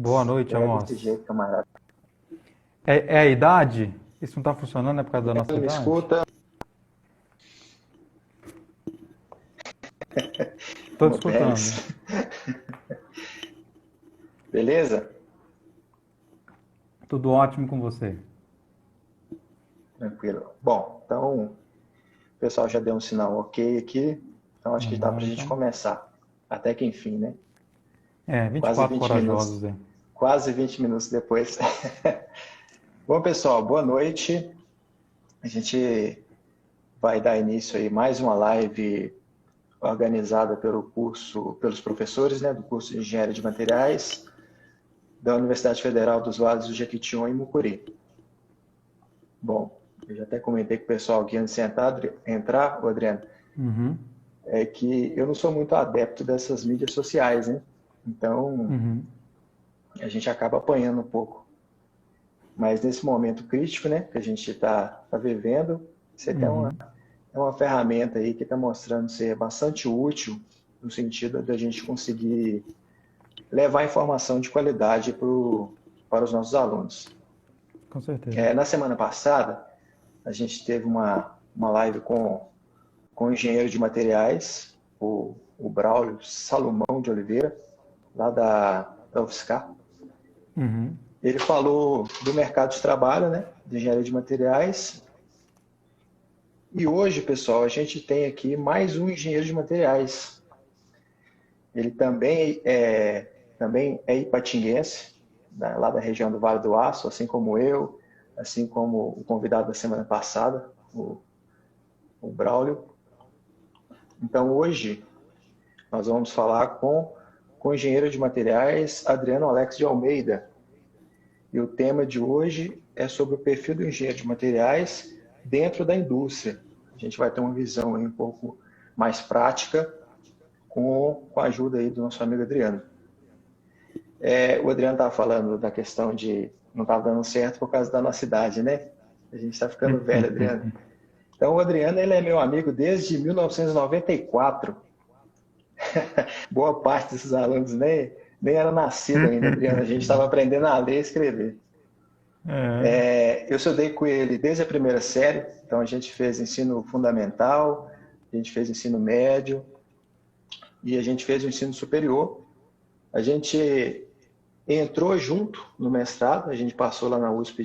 Boa noite, É desse Amos. jeito, camarada. É a idade? Isso não está funcionando, é por causa da nossa Ele me idade? escuta? Estou te Como escutando. Teles. Beleza? Tudo ótimo com você. Tranquilo. Bom, então o pessoal já deu um sinal ok aqui, então acho que Vamos dá pra embora, gente então. começar. Até que enfim, né? Quase 24 20 minutos. corajosos, é. Quase 20 minutos depois. Bom, pessoal, boa noite. A gente vai dar início aí mais uma live organizada pelos professores, né, do curso de Engenharia de Materiais da Universidade Federal dos Vales do Jequitinhonha e Mucuri. Bom, eu já até comentei com o pessoal aqui antes de entrar, Adriano, Uhum, é que eu não sou muito adepto dessas mídias sociais, né? Então, uhum, a gente acaba apanhando um pouco. Mas nesse momento crítico, né, que a gente está vivendo, você tem uhum. uma ferramenta aí que está mostrando ser bastante útil no sentido de a gente conseguir levar informação de qualidade para os nossos alunos. Com certeza. Na semana passada, a gente teve uma live com o engenheiro de materiais, o Braulio Salomão de Oliveira, lá da UFSCar. Uhum. Ele falou do mercado de trabalho, né, de engenharia de materiais. E hoje, pessoal, a gente tem aqui mais um engenheiro de materiais. Ele também é ipatinguense, lá da região do Vale do Aço, assim como eu, assim como o convidado da semana passada, o Braulio. Então, hoje, nós vamos falar com o engenheiro de materiais Adriano Alex de Almeida. E o tema de hoje é sobre o perfil do engenheiro de materiais dentro da indústria. A gente vai ter uma visão aí um pouco mais prática com a ajuda aí do nosso amigo Adriano. O Adriano estava falando da questão de não estava dando certo por causa da nossa idade, né? A gente está ficando velho, Adriano. Então, o Adriano ele é meu amigo desde 1994. Boa parte desses alunos nem era nascido ainda, Adriano. A gente estava aprendendo a ler e escrever. É. Eu estudei com ele desde a primeira série, então a gente fez ensino fundamental, a gente fez ensino médio e a gente fez o ensino superior. A gente entrou junto no mestrado, a gente passou lá na USP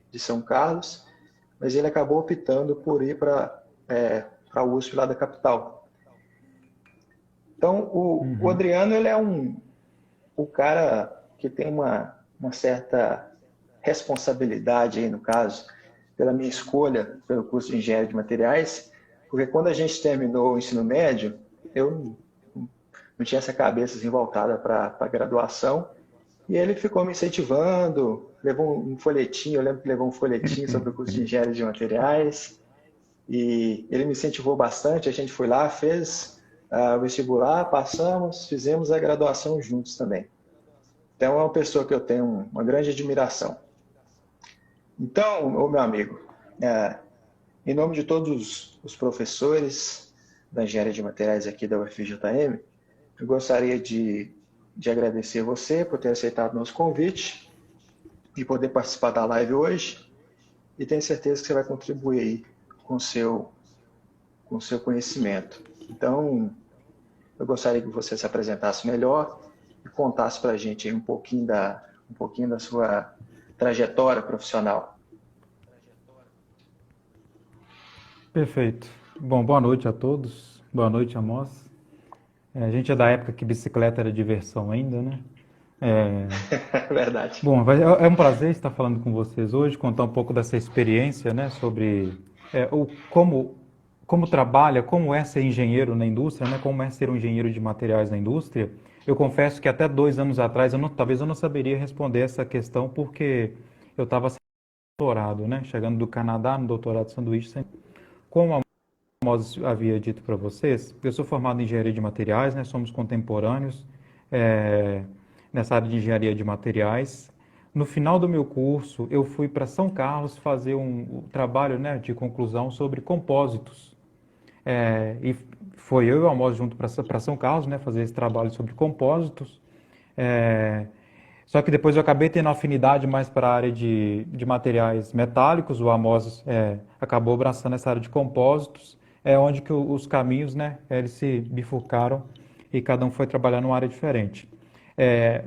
de São Carlos, mas ele acabou optando por ir para a USP lá da capital. Então, o Uhum. Adriano ele é o cara que tem uma certa responsabilidade aí, no caso, pela minha escolha pelo curso de Engenharia de Materiais, porque quando a gente terminou o ensino médio, eu não tinha essa cabeça assim, voltada para a graduação, e ele ficou me incentivando, levou um folhetinho, eu lembro que levou um folhetinho sobre o curso de Engenharia de Materiais, e ele me incentivou bastante, a gente foi lá, fez o vestibular, passamos, fizemos a graduação juntos também. Então é uma pessoa que eu tenho uma grande admiração. Então, meu amigo, é, em nome de todos os professores da engenharia de materiais aqui da UFJM, eu gostaria de agradecer você por ter aceitado o nosso convite e poder participar da live hoje. E tenho certeza que você vai contribuir aí com com o seu conhecimento. Então, eu gostaria que você se apresentasse melhor e contasse para a gente aí um pouquinho da sua trajetória profissional. Perfeito. Bom, boa noite a todos. Boa noite, Amos. A gente é da época que bicicleta era diversão ainda, né? É, Verdade. Bom, é um prazer estar falando com vocês hoje, contar um pouco dessa experiência, né, sobre como trabalha, como é ser engenheiro na indústria, né, como é ser um engenheiro de materiais na indústria. Eu confesso que até 2 anos atrás, talvez eu não saberia responder essa questão porque eu estava doutorado, né, chegando do Canadá no doutorado de sanduíche. Como a Moses havia dito para vocês, eu sou formado em engenharia de materiais, né, somos contemporâneos. É, Nessa área de engenharia de materiais. No final do meu curso, eu fui para São Carlos fazer um trabalho, né, de conclusão sobre compósitos. E foi eu e o Amos junto para São Carlos, né, fazer esse trabalho sobre compósitos. É, Só que depois eu acabei tendo afinidade mais para a área de materiais metálicos, o Amos acabou abraçando essa área de compósitos, é onde que os caminhos, né, eles se bifurcaram e cada um foi trabalhar numa área diferente.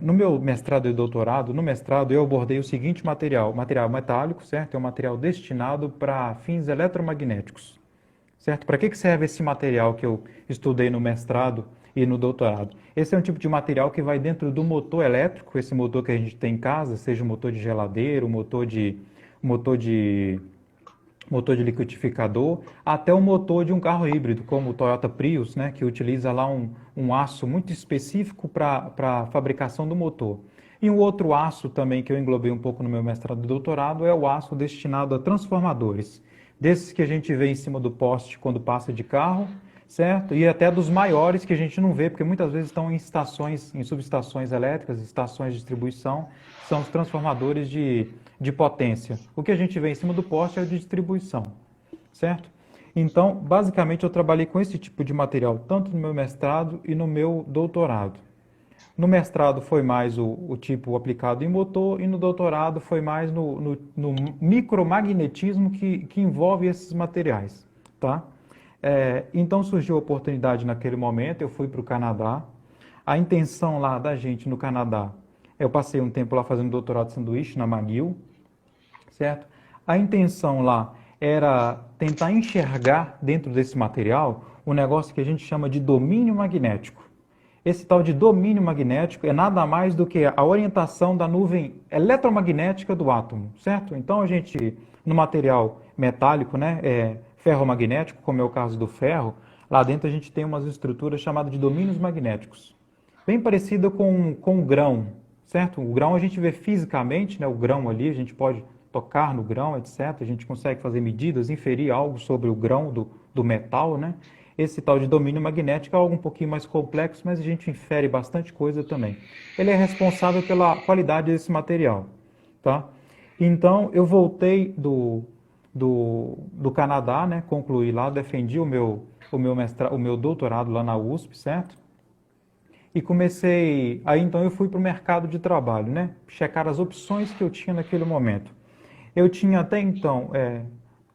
No meu mestrado e doutorado, no mestrado eu abordei o seguinte material metálico, certo? É um material destinado para fins eletromagnéticos. Certo? Para que serve esse material que eu estudei no mestrado e no doutorado? Esse é um tipo de material que vai dentro do motor elétrico, esse motor que a gente tem em casa, seja um motor de geladeira, motor de, motor de liquidificador, até o motor de um carro híbrido, como o Toyota Prius, né, que utiliza lá um aço muito específico para a fabricação do motor. E um outro aço também que eu englobei um pouco no meu mestrado e doutorado é o aço destinado a transformadores. Desses que a gente vê em cima do poste quando passa de carro, certo? E até dos maiores que a gente não vê, porque muitas vezes estão em estações, em subestações elétricas, estações de distribuição, são os transformadores de potência. O que a gente vê em cima do poste é o de distribuição, certo? Então, basicamente, eu trabalhei com esse tipo de material, tanto no meu mestrado e no meu doutorado. No mestrado foi mais o tipo aplicado em motor e no doutorado foi mais no micromagnetismo que envolve esses materiais, tá? Então surgiu a oportunidade naquele momento, eu fui para o Canadá. A intenção lá da gente no Canadá, eu passei um tempo lá fazendo doutorado de sanduíche na McGill, certo? A intenção lá era tentar enxergar dentro desse material um negócio que a gente chama de domínio magnético. Esse tal de domínio magnético é nada mais do que a orientação da nuvem eletromagnética do átomo, certo? Então a gente, no material metálico, né, ferromagnético, como é o caso do ferro, lá dentro a gente tem umas estruturas chamadas de domínios magnéticos, bem parecida com o grão, certo? O grão a gente vê fisicamente, né, o grão ali, a gente pode tocar no grão, etc. A gente consegue fazer medidas, inferir algo sobre o grão do metal, né? Esse tal de domínio magnético é algo um pouquinho mais complexo, mas a gente infere bastante coisa também. Ele é responsável pela qualidade desse material, tá? Então, eu voltei do Canadá, né? Concluí lá, defendi o meu doutorado lá na USP, certo? E comecei, aí então eu fui para o mercado de trabalho, né? Checar as opções que eu tinha naquele momento. Eu tinha até então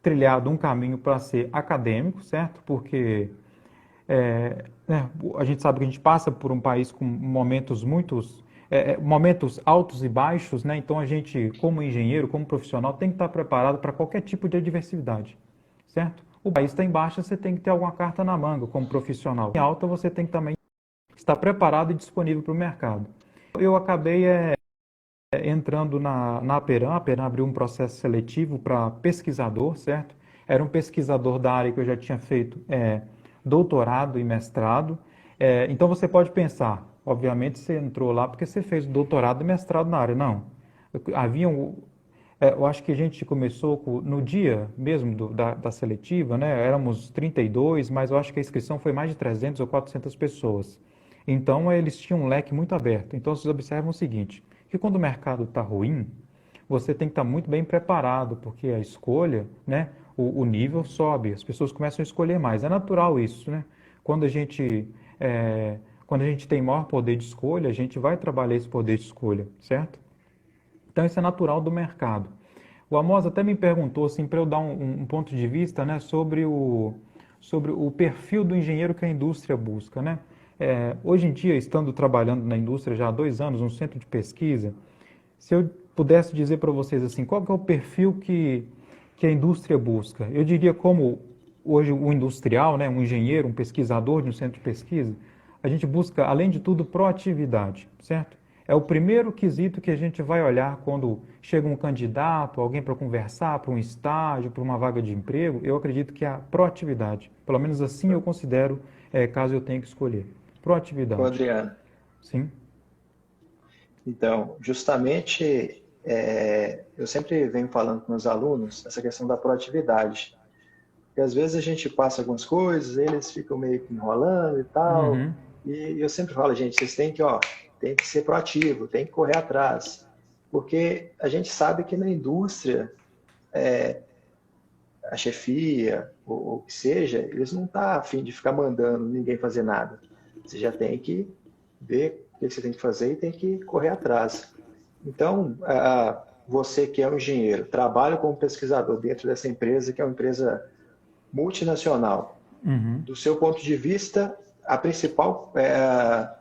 trilhado um caminho para ser acadêmico, certo? Porque né, a gente sabe que a gente passa por um país com momentos altos e baixos, né? Então a gente, como engenheiro, como profissional, tem que estar preparado para qualquer tipo de adversidade, certo? O país está em baixa, você tem que ter alguma carta na manga como profissional. Em alta, você tem que também estar preparado e disponível para o mercado. Eu acabei entrando na Aperam. A Aperam abriu um processo seletivo para pesquisador, certo? Era um pesquisador da área que eu já tinha feito doutorado e mestrado. Então você pode pensar, obviamente você entrou lá porque você fez doutorado e mestrado na área. Não. Havia eu acho que a gente começou no dia mesmo da seletiva, né? Éramos 32, mas eu acho que a inscrição foi mais de 300 ou 400 pessoas. Então eles tinham um leque muito aberto. Então vocês observam o seguinte, que quando o mercado está ruim, você tem que estar muito bem preparado, porque a escolha, né, o nível sobe, as pessoas começam a escolher mais. É natural isso, né? Quando a gente, é, quando a gente tem maior poder de escolha, a gente vai trabalhar esse poder de escolha, certo? Então isso é natural do mercado. O Amos até me perguntou assim, para eu dar um ponto de vista, né, sobre o perfil do engenheiro que a indústria busca, né? Hoje em dia, estando trabalhando na indústria já há 2 anos, no centro de pesquisa, se eu pudesse dizer para vocês assim, qual que é o perfil que a indústria busca? Eu diria como hoje o industrial, né, um engenheiro, um pesquisador de um centro de pesquisa, a gente busca, além de tudo, proatividade, certo? É o primeiro quesito que a gente vai olhar quando chega um candidato, alguém para conversar, para um estágio, para uma vaga de emprego. Eu acredito que é a proatividade. Pelo menos assim eu considero, caso eu tenha que escolher. Ô, Proatividade. Adriano, Sim. então, justamente, eu sempre venho falando com meus alunos essa questão da proatividade. Porque às vezes a gente passa algumas coisas, eles ficam meio que enrolando e tal. Uhum. E eu sempre falo, gente, vocês têm que, ó, tem que ser proativo, tem que correr atrás. Porque a gente sabe que na indústria, a chefia, ou o que seja, eles não estão a fim de ficar mandando ninguém fazer nada. Você já tem que ver o que você tem que fazer e tem que correr atrás. Então, você que é um engenheiro, trabalha como pesquisador dentro dessa empresa, que é uma empresa multinacional. Uhum. Do seu ponto de vista, a principal, Uma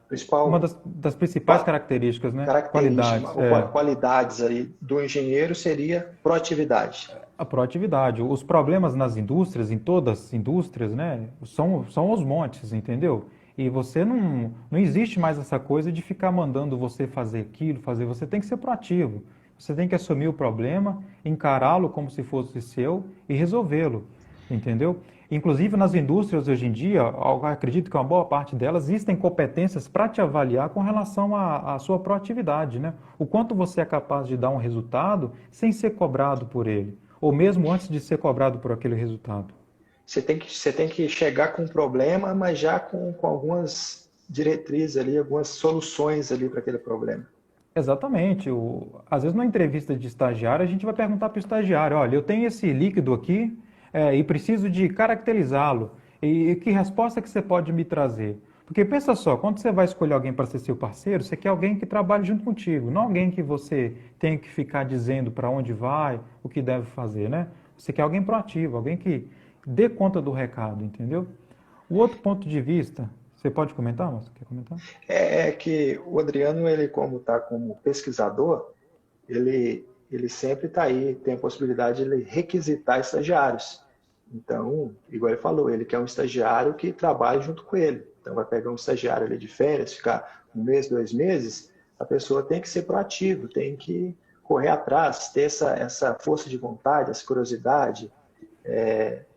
principal das principais características, né? característica, Qualidades, ou qualidades aí do engenheiro seria proatividade. a proatividade. Os problemas nas indústrias, em todas as indústrias, né, são os montes, entendeu? E você não existe mais essa coisa de ficar mandando você fazer aquilo, fazer. Você tem que ser proativo. Você tem que assumir o problema, encará-lo como se fosse seu e resolvê-lo, entendeu? Inclusive nas indústrias hoje em dia, eu acredito que uma boa parte delas existem competências para te avaliar com relação à sua proatividade, né? O quanto você é capaz de dar um resultado sem ser cobrado por ele, ou mesmo antes de ser cobrado por aquele resultado. Você tem que chegar com um problema, mas já com algumas diretrizes ali, algumas soluções ali para aquele problema. Exatamente. Às vezes, numa entrevista de estagiário, a gente vai perguntar para o estagiário: olha, eu tenho esse líquido aqui, e preciso de caracterizá-lo. E que resposta que você pode me trazer? Porque pensa só, quando você vai escolher alguém para ser seu parceiro, você quer alguém que trabalhe junto contigo, não alguém que você tenha que ficar dizendo para onde vai, o que deve fazer, né? Você quer alguém proativo, alguém que dê conta do recado, entendeu? O outro ponto de vista, você pode comentar, moça? Quer comentar? É que o Adriano, ele como está como pesquisador, ele sempre está aí, tem a possibilidade de ele requisitar estagiários. Então, igual ele falou, ele quer um estagiário que trabalhe junto com ele. Então, vai pegar um estagiário ali de férias, ficar um mês, 2 meses, a pessoa tem que ser proativo, tem que correr atrás, ter essa força de vontade, essa curiosidade.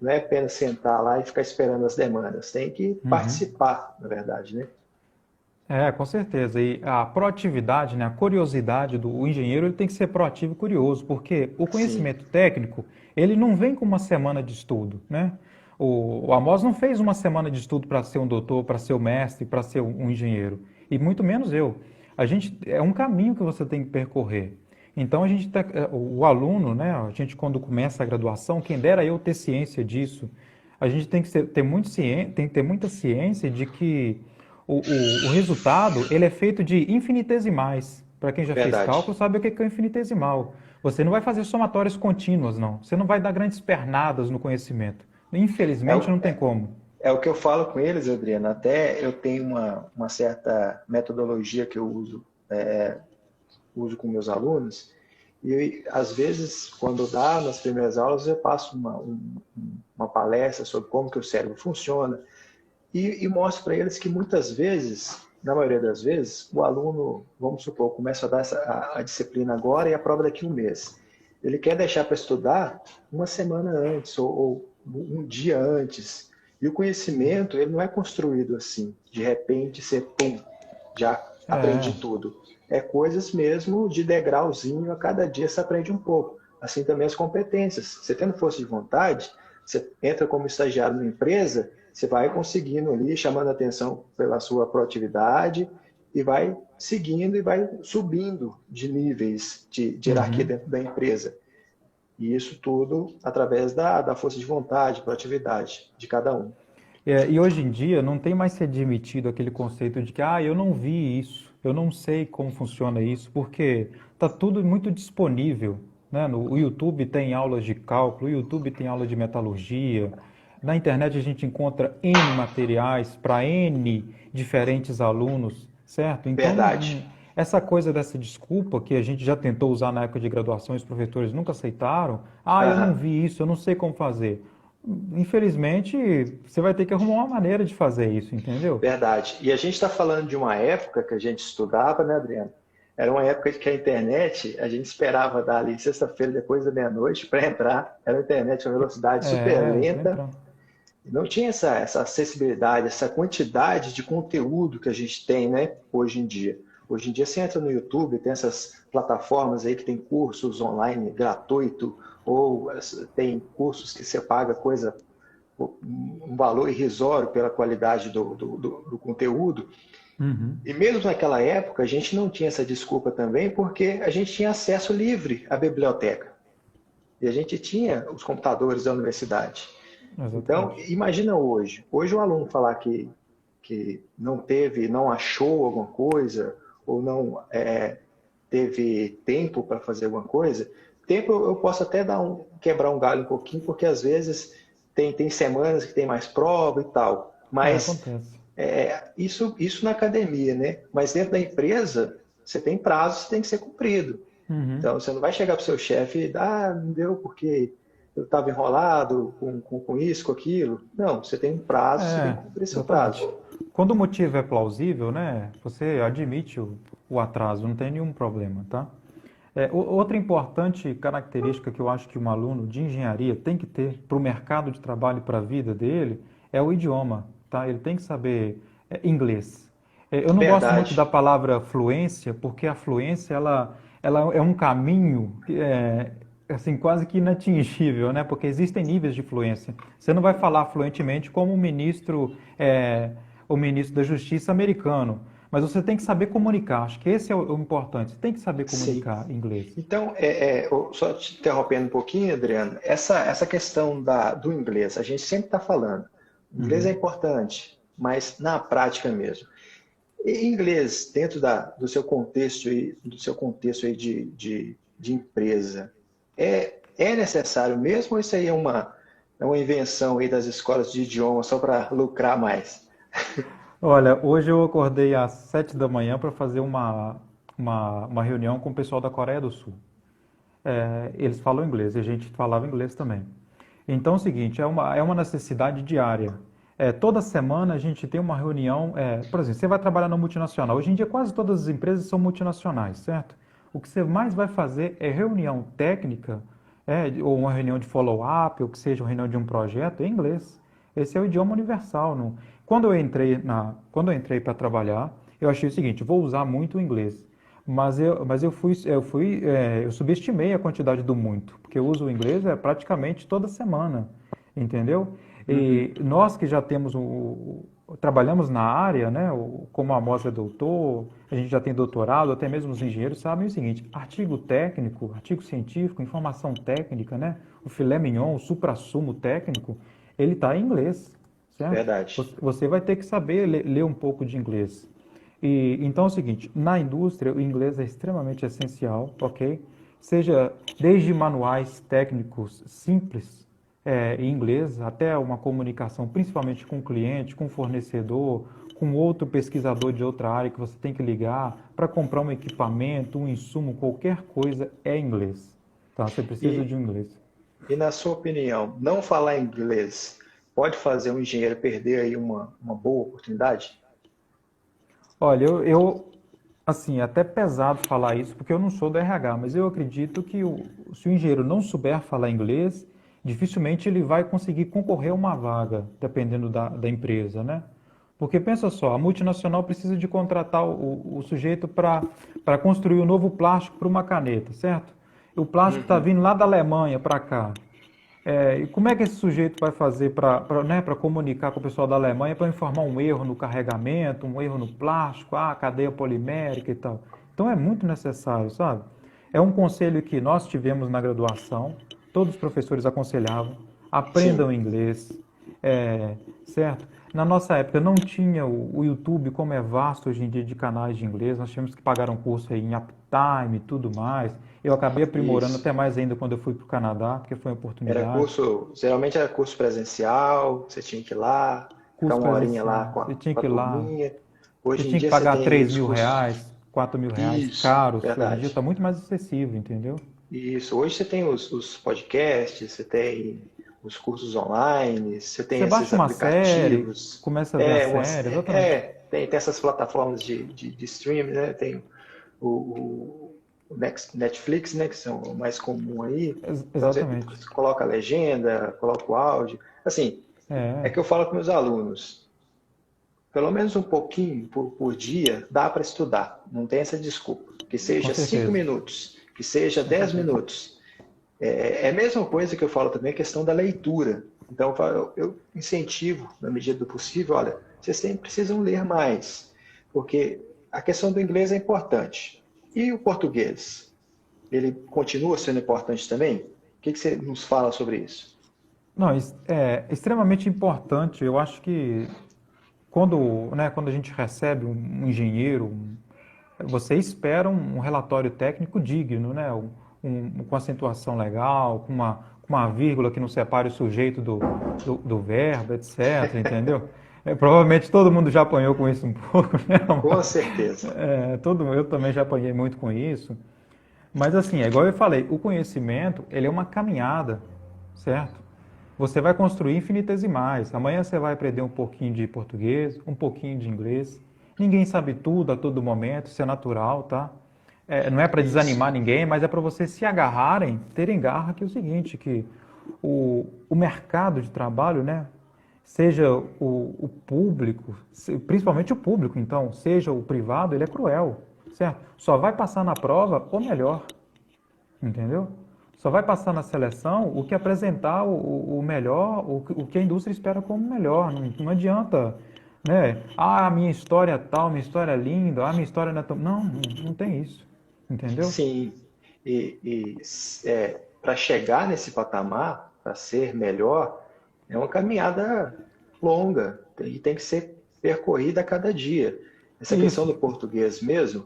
Não é apenas sentar lá e ficar esperando as demandas, tem que Uhum. participar, na verdade, né? Com certeza. E a proatividade, né, a curiosidade do engenheiro, ele tem que ser proativo e curioso, porque o Sim, conhecimento técnico, ele não vem com uma semana de estudo, né? O Amos não fez uma semana de estudo para ser um doutor, para ser um mestre, para ser um engenheiro, e muito menos eu. A gente é um caminho que você tem que percorrer. Então o aluno, né, a gente quando começa a graduação, quem dera eu ter ciência disso, a gente tem que tem que ter muita ciência de que o resultado ele é feito de infinitesimais. Para quem já fez verdade. cálculo, sabe o que é infinitesimal. Você não vai fazer somatórias contínuas, não. Você não vai dar grandes pernadas no conhecimento. É Infelizmente, o, não tem como. é o que eu falo com eles, Adriano. Até eu tenho uma certa metodologia que eu uso com meus alunos. E às vezes, quando dá nas primeiras aulas, eu passo uma palestra sobre como que o cérebro funciona e mostro para eles que muitas vezes, na maioria das vezes, o aluno, vamos supor, começa a dar a disciplina agora e a prova daqui a um mês. Ele quer deixar para estudar uma semana antes ou um dia antes. E o conhecimento, ele não é construído assim, de repente, você, pum, já aprendi É, tudo. É coisas mesmo de degrauzinho, a cada dia você aprende um pouco. Assim também as competências. Você tendo força de vontade, você entra como estagiário numa empresa, você vai conseguindo ali, chamando a atenção pela sua proatividade e vai seguindo e vai subindo de níveis de hierarquia uhum. dentro da empresa. E isso tudo através da força de vontade, proatividade de cada um. E hoje em dia não tem mais se admitido aquele conceito de que, eu não vi isso, eu não sei como funciona isso, porque está tudo muito disponível, né? O YouTube tem aulas de cálculo, o YouTube tem aula de metalurgia, na internet a gente encontra N materiais para N diferentes alunos, certo? Então, Verdade. essa coisa dessa desculpa que a gente já tentou usar na época de graduação e os professores nunca aceitaram, eu não Aham. vi isso, eu não sei como fazer. Infelizmente, você vai ter que arrumar uma maneira de fazer isso, entendeu? Verdade. E a gente está falando de uma época que a gente estudava, né, Adriano? Era uma época que a internet, a gente esperava dar ali sexta-feira depois da meia-noite para entrar. Era uma internet a velocidade super Para lenta. entrar. Não tinha essa acessibilidade, essa quantidade de conteúdo que a gente tem, né, hoje em dia. Hoje em dia você entra no YouTube, tem essas plataformas aí que tem cursos online gratuito, ou tem cursos que você paga coisa, um valor irrisório pela qualidade do conteúdo. Uhum. E mesmo naquela época, a gente não tinha essa desculpa também, porque a gente tinha acesso livre à biblioteca. E a gente tinha os computadores da universidade. Então, Exatamente. imagina hoje. Hoje o aluno falar que que não teve, não achou alguma coisa, ou não teve tempo para fazer alguma coisa, tempo eu posso até quebrar um galho um pouquinho, porque às vezes tem semanas que tem mais prova e tal. Mas Acontece. isso na academia, né? Mas dentro da empresa, você tem prazo, você tem que ser cumprido. Uhum. Então, você não vai chegar para o seu chefe e dar, não deu porque eu estava enrolado com isso, com aquilo. Não, você tem um prazo, você tem que cumprir seu Exatamente. prazo. Quando o motivo é plausível, né, você admite o atraso, não tem nenhum problema, tá? Outra importante característica que eu acho que um aluno de engenharia tem que ter para o mercado de trabalho e para a vida dele é o idioma, tá? Ele tem que saber inglês. Eu não gosto muito da Verdade. palavra fluência, porque a fluência ela é um caminho assim quase que inatingível, né? Porque existem níveis de fluência. Você não vai falar fluentemente como o ministro da Justiça americano. Mas você tem que saber comunicar. Acho que esse é o importante. Você tem que saber Sim. comunicar inglês. Então, só te interrompendo um pouquinho, Adriano, essa questão do inglês, a gente sempre está falando. O inglês é Uhum. importante, mas na prática mesmo. E inglês, dentro do seu contexto aí de empresa, é necessário mesmo ou isso aí é uma invenção aí das escolas de idioma só para lucrar mais? Olha, hoje eu acordei às 7 da manhã para fazer uma reunião com o pessoal da Coreia do Sul. Eles falam inglês e a gente falava inglês também. Então é o seguinte, é uma necessidade diária. Toda semana a gente tem uma reunião, por exemplo, você vai trabalhar na multinacional. Hoje em dia quase todas as empresas são multinacionais, certo? O que você mais vai fazer é reunião técnica, ou uma reunião de follow-up, ou que seja uma reunião de um projeto, em inglês. Esse é o idioma universal. Não? Quando eu entrei para trabalhar, eu achei o seguinte, vou usar muito o inglês. Mas eu subestimei a quantidade do muito, porque eu uso o inglês praticamente toda semana, entendeu? Uhum. E nós que já trabalhamos na área, né, como a Amós é doutor, a gente já tem doutorado, até mesmo os engenheiros sabem o seguinte, artigo técnico, artigo científico, informação técnica, né, o filé mignon, o suprassumo técnico, ele está em inglês, certo? Verdade. Você vai ter que saber ler um pouco de inglês. Então é o seguinte, na indústria o inglês é extremamente essencial, ok? Seja desde manuais técnicos simples em inglês até uma comunicação principalmente com o cliente, com o fornecedor, com outro pesquisador de outra área que você tem que ligar para comprar um equipamento, um insumo, qualquer coisa é inglês, tá? Você precisa de E, um inglês. e na sua opinião, não falar inglês pode fazer um engenheiro perder aí uma boa oportunidade? Olha, assim, é até pesado falar isso, porque eu não sou do RH, mas eu acredito que se o engenheiro não souber falar inglês, dificilmente ele vai conseguir concorrer a uma vaga, dependendo da empresa, né? Porque pensa só, a multinacional precisa de contratar o sujeito para construir um novo plástico para uma caneta, certo? O plástico está Uhum. vindo lá da Alemanha para cá. E como é que esse sujeito vai fazer para comunicar com o pessoal da Alemanha para informar um erro no carregamento, um erro no plástico, cadeia polimérica e tal? Então é muito necessário, sabe? É um conselho que nós tivemos na graduação, todos os professores aconselhavam, aprendam Sim. inglês, certo? Na nossa época não tinha o YouTube como é vasto hoje em dia de canais de inglês, nós tínhamos que pagar um curso aí em Uptime e tudo mais. Eu acabei aprimorando Isso. até mais ainda quando eu fui para o Canadá, porque foi uma oportunidade. Geralmente era curso presencial, você tinha que ir lá, ficar Curso uma horinha lá presencial, com a, você tinha com a que ir lá, turminha. você Hoje em tinha que dia você pagar tem aí 3 os mil cursos. reais, 4 mil reais, Isso, caros. Hoje em dia está verdade. muito mais acessível, entendeu? Isso. Hoje você tem os podcasts, você tem os cursos online, você tem Você esses baixa uma série, aplicativos. começa a ver a série, exatamente. Tem essas plataformas de streaming, né? Tem o Netflix, né? Que são o mais comum aí. Então você Exatamente. coloca a legenda, coloca o áudio. Assim, é É, que eu falo com meus alunos, pelo menos um pouquinho por dia dá para estudar. Não tem essa desculpa. Que com seja 5 certeza, minutos, que seja com 10 certeza. minutos. É a mesma coisa que eu falo também, a questão da leitura. Então, eu incentivo, na medida do possível, olha, vocês sempre precisam ler mais, porque a questão do inglês é importante. E o português? Ele continua sendo importante também? O que você nos fala sobre isso? Não, isso é extremamente importante. Eu acho que quando a gente recebe um engenheiro, você espera um relatório técnico digno, né? Com acentuação legal, com uma vírgula que não separe o sujeito do verbo, etc., entendeu? Provavelmente todo mundo já apanhou com isso um pouco, né? Com certeza. Eu também já apanhei muito com isso. Mas assim, é igual eu falei, o conhecimento, ele é uma caminhada, certo? Você vai construir infinitesimais. Amanhã você vai aprender um pouquinho de português, um pouquinho de inglês. Ninguém sabe tudo a todo momento, isso é natural, tá? Não é para Isso. desanimar ninguém, mas é para vocês se agarrarem, terem garra, que é o seguinte, que o mercado de trabalho, né? Seja o público, principalmente o público, então, seja o privado, ele é cruel, certo? Só vai passar na prova o melhor, entendeu? Só vai passar na seleção o que apresentar o melhor, o que a indústria espera como melhor. Não adianta, né? Ah, minha história é tal, minha história é linda, minha história não é tão... Não tem isso, entendeu? Sim. E para chegar nesse patamar, para ser melhor, é uma caminhada longa e tem que ser percorrida a cada dia. Essa questão Isso. do português mesmo,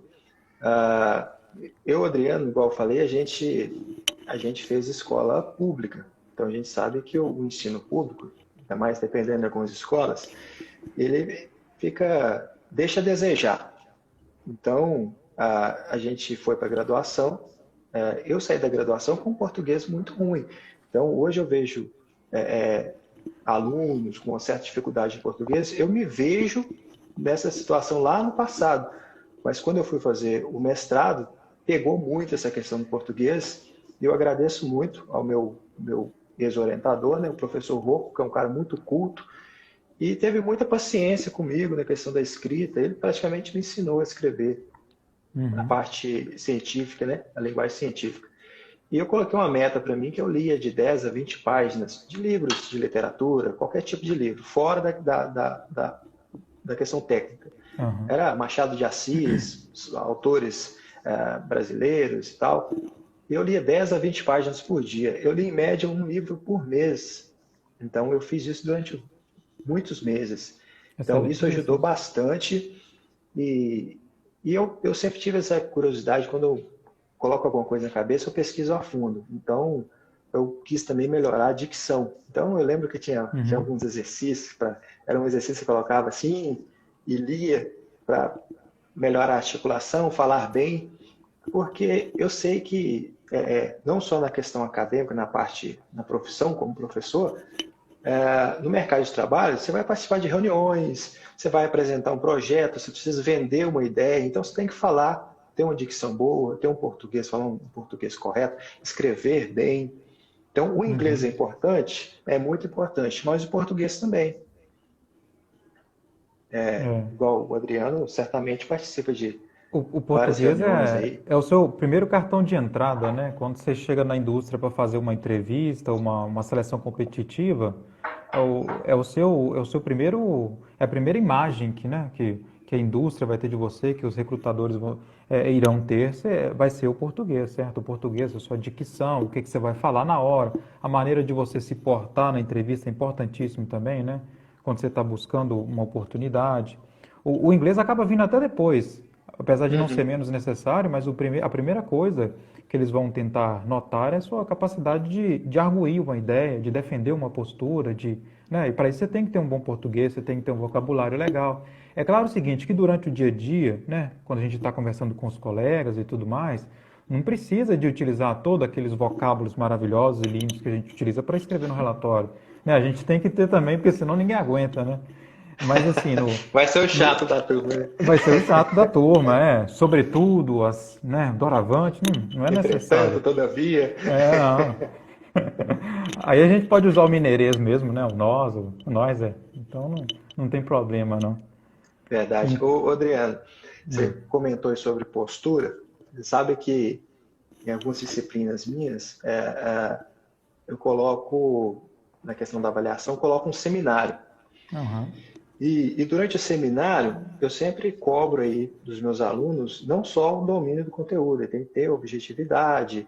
ah, eu, Adriano, igual eu falei, a gente fez escola pública. Então a gente sabe que o ensino público, ainda mais dependendo de algumas escolas, ele deixa a desejar. Então a gente foi para a graduação. Eu saí da graduação com um português muito ruim. Então hoje eu vejo é, é, alunos com uma certa dificuldade em português, eu me vejo nessa situação lá no passado. Mas quando eu fui fazer o mestrado, pegou muito essa questão do português, e eu agradeço muito ao meu ex-orientador, né, o professor Rocco, que é um cara muito culto, e teve muita paciência comigo na questão da escrita. Ele praticamente me ensinou a escrever a Uhum. parte científica, né, a linguagem científica. E eu coloquei uma meta para mim que eu lia de 10 a 20 páginas de livros de literatura, qualquer tipo de livro, fora da questão técnica. Aham. Era Machado de Assis, autores brasileiros e tal. Eu lia 10 a 20 páginas por dia. Eu li em média um livro por mês. Então eu fiz isso durante muitos meses. Então isso ajudou Interessante. bastante e, e eu sempre tive essa curiosidade, quando eu coloco alguma coisa na cabeça, eu pesquiso a fundo. Então eu quis também melhorar a dicção. Então eu lembro que tinha Uhum. alguns exercícios, era um exercício que eu colocava assim e lia para melhorar a articulação, falar bem, porque eu sei que não só na questão acadêmica, na profissão como professor, no mercado de trabalho, você vai participar de reuniões, você vai apresentar um projeto, você precisa vender uma ideia, então você tem que falar, ter uma dicção boa, ter um português, falar um português correto, escrever bem. Então, o inglês é Uhum. importante, é muito importante, mas o português também. É. Igual o Adriano certamente participa de O várias português reuniões aí. é o seu primeiro cartão de entrada, né? Quando você chega na indústria para fazer uma entrevista, uma seleção competitiva, é o seu primeiro, é a primeira imagem que a indústria vai ter de você, que os recrutadores irão ter, vai ser o português, certo? O português, a sua dicção, o que que você vai falar na hora, a maneira de você se portar na entrevista é importantíssimo também, né? Quando você está buscando uma oportunidade. O inglês acaba vindo até depois, apesar de não ser Uhum. menos necessário, mas a primeira coisa que eles vão tentar notar é a sua capacidade de arguir uma ideia, de defender uma postura, né? E para isso você tem que ter um bom português, você tem que ter um vocabulário legal. É claro o seguinte, que durante o dia a dia, né, quando a gente está conversando com os colegas e tudo mais, não precisa de utilizar todos aqueles vocábulos maravilhosos e lindos que a gente utiliza para escrever no relatório. Né? A gente tem que ter também, porque senão ninguém aguenta, né? Mas assim, Vai ser o no, chato da turma, né? vai ser o chato da turma, Sobretudo, né? Doravante, não é Entretanto, necessário. todavia. Não. Aí a gente pode usar o mineirês mesmo, né? O nós, é. Então não tem problema, não. Verdade. Hum, Ô, Adriano, você hum. comentou aí sobre postura. Você sabe que em algumas disciplinas minhas, eu coloco, na questão da avaliação, coloco um seminário. Aham. E durante o seminário, eu sempre cobro aí dos meus alunos não só o domínio do conteúdo, ele tem que ter objetividade,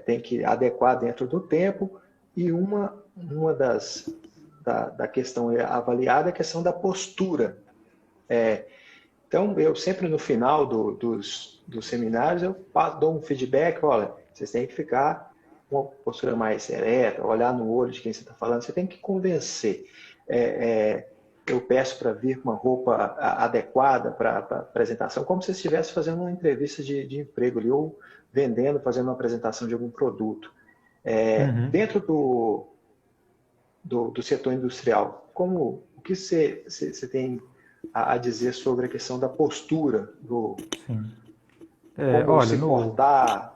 tem que adequar dentro do tempo, e uma da questão avaliada é a questão da postura. Então, eu sempre no final dos seminários, eu dou um feedback, olha, vocês têm que ficar com uma postura mais ereta, olhar no olho de quem você está falando, você tem que convencer. Eu peço para vir com uma roupa adequada para a apresentação, como se você estivesse fazendo uma entrevista de emprego ali, ou vendendo, fazendo uma apresentação de algum produto. Uhum. Dentro do setor industrial, o que você tem a dizer sobre a questão da postura, Sim. como Olha, se no, portar?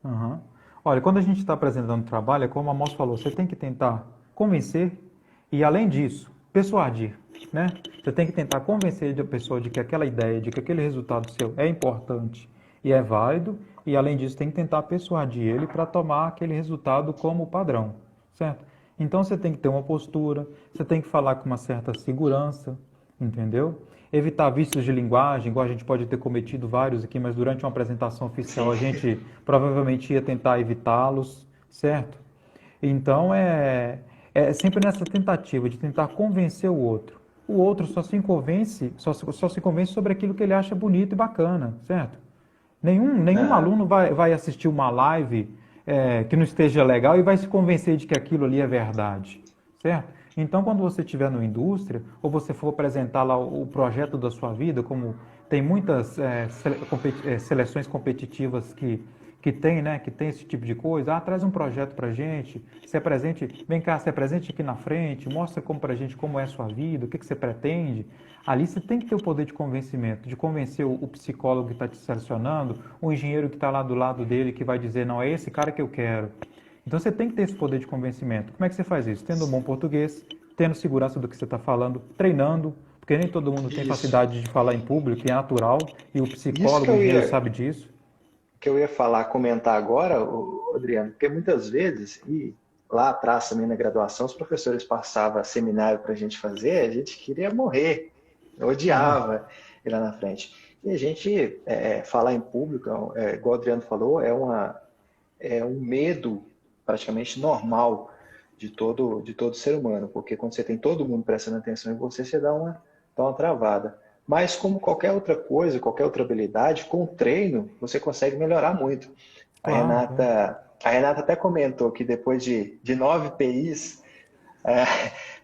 Aham. Olha, quando a gente está apresentando trabalho, é como a moça falou, você tem que tentar convencer e, além disso, persuadir, né? Você tem que tentar convencer a pessoa de que aquela ideia, de que aquele resultado seu é importante e é válido, e, além disso, tem que tentar persuadir ele para tomar aquele resultado como padrão, certo? Então, você tem que ter uma postura, você tem que falar com uma certa segurança, entendeu? Evitar vícios de linguagem, igual a gente pode ter cometido vários aqui, mas durante uma apresentação oficial Sim. a gente provavelmente ia tentar evitá-los, certo? Então é sempre nessa tentativa de tentar convencer o outro. O outro só se convence sobre aquilo que ele acha bonito e bacana, certo? Nenhum Aham. aluno vai assistir uma live que não esteja legal e vai se convencer de que aquilo ali é verdade, certo? Então, quando você estiver na indústria, ou você for apresentar lá o projeto da sua vida, como tem muitas seleções competitivas que tem, né, que tem esse tipo de coisa, traz um projeto para a gente, se apresente, vem cá, se apresente aqui na frente, mostra como para a gente como é a sua vida, o que você pretende. Ali você tem que ter o poder de convencimento, de convencer o psicólogo que está te selecionando, o engenheiro que está lá do lado dele, que vai dizer, não, é esse cara que eu quero. Então você tem que ter esse poder de convencimento. Como é que você faz isso? Tendo um bom português, tendo segurança do que você está falando, treinando, porque nem todo mundo tem Isso. facilidade de falar em público, e é natural, e o Isso psicólogo, o engenheiro sabe disso. que eu ia falar, comentar agora, Adriano, porque muitas vezes, e lá atrás também na graduação, os professores passavam seminário para a gente fazer, a gente queria morrer, odiava ir lá na frente. E a gente falar em público, igual o Adriano falou, é um medo praticamente normal de todo ser humano, porque quando você tem todo mundo prestando atenção em você, você dá uma travada. Mas como qualquer outra coisa, qualquer outra habilidade, com o treino você consegue melhorar muito. A Claro, claro. Renata, a Renata até comentou que depois de 9 PIs, é,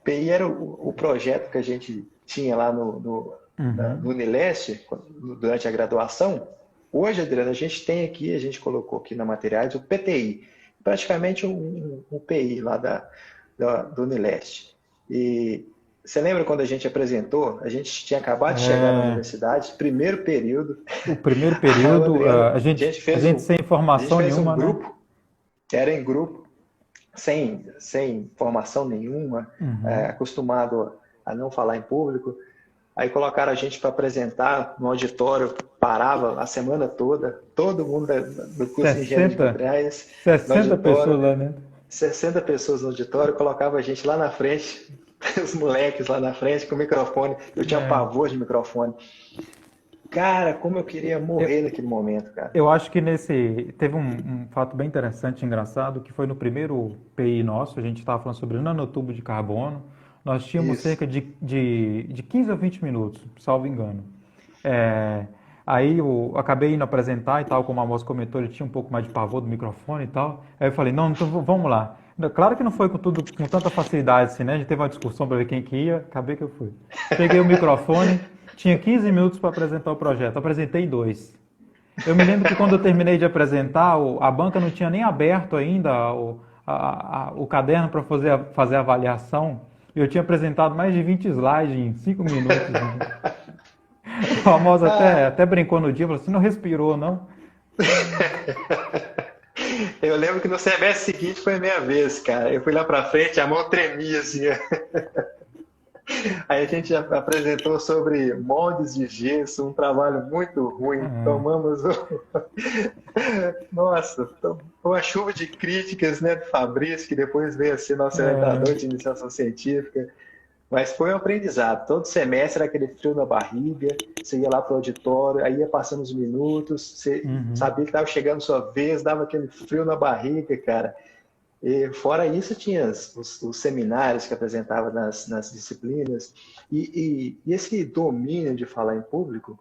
PI era o projeto que a gente tinha lá no Uhum. Unileste, durante a graduação. Hoje, Adriano, a gente tem aqui, a gente colocou aqui na Materiais o PTI, praticamente um PI lá do Unileste. E você lembra quando a gente apresentou? A gente tinha acabado de chegar na É, universidade, primeiro período. o primeiro Aí o período, Adriano, a a gente a fez gente um, sem a gente informação fez um nenhuma, né? grupo, era em grupo, sem formação nenhuma, Uhum. acostumado a não falar em público. Aí colocaram a gente para apresentar no auditório, parava a semana toda, todo mundo do curso de Engenharia de 60, Materiais no 60 pessoas auditório, lá dentro. 60 pessoas no auditório, colocava a gente lá na frente, os moleques lá na frente com o microfone. Eu tinha É, pavor de microfone. Cara, como eu queria eu, morrer naquele momento, cara. eu acho que teve um fato bem interessante e engraçado, que foi no primeiro PI nosso, a gente estava falando sobre nanotubo de carbono, nós tínhamos Isso. cerca de 15 a 20 minutos, salvo engano. É, aí eu acabei indo apresentar e tal, como a moça comentou, ele tinha um pouco mais de pavor do microfone e tal. Aí eu falei, não, então vamos lá. Claro que não foi com tanta facilidade assim, né? A gente teve uma discussão para ver quem que ia, acabei que eu fui. Peguei o microfone, tinha 15 minutos para apresentar o projeto, apresentei dois. Eu me lembro que quando eu terminei de apresentar, a banca não tinha nem aberto ainda o caderno para fazer a avaliação. Eu tinha apresentado mais de 20 slides em 5 minutos. A famosa Ah, até brincou no dia, falou assim, não respirou, não? eu lembro que no semestre seguinte foi a minha vez, cara. Eu fui lá pra frente, a mão tremia assim. Aí a gente apresentou sobre moldes de gesso, um trabalho muito ruim. É, Tomamos, nossa, uma chuva de críticas, né, do Fabrício, que depois veio a ser nosso é, orientador de iniciação científica. Mas foi um aprendizado. Todo semestre era aquele frio na barriga, você ia lá para o auditório, aí ia passando os minutos, você uhum. sabia que estava chegando sua vez, dava aquele frio na barriga, cara. E fora isso, tinha os seminários que apresentava nas disciplinas. E esse domínio de falar em público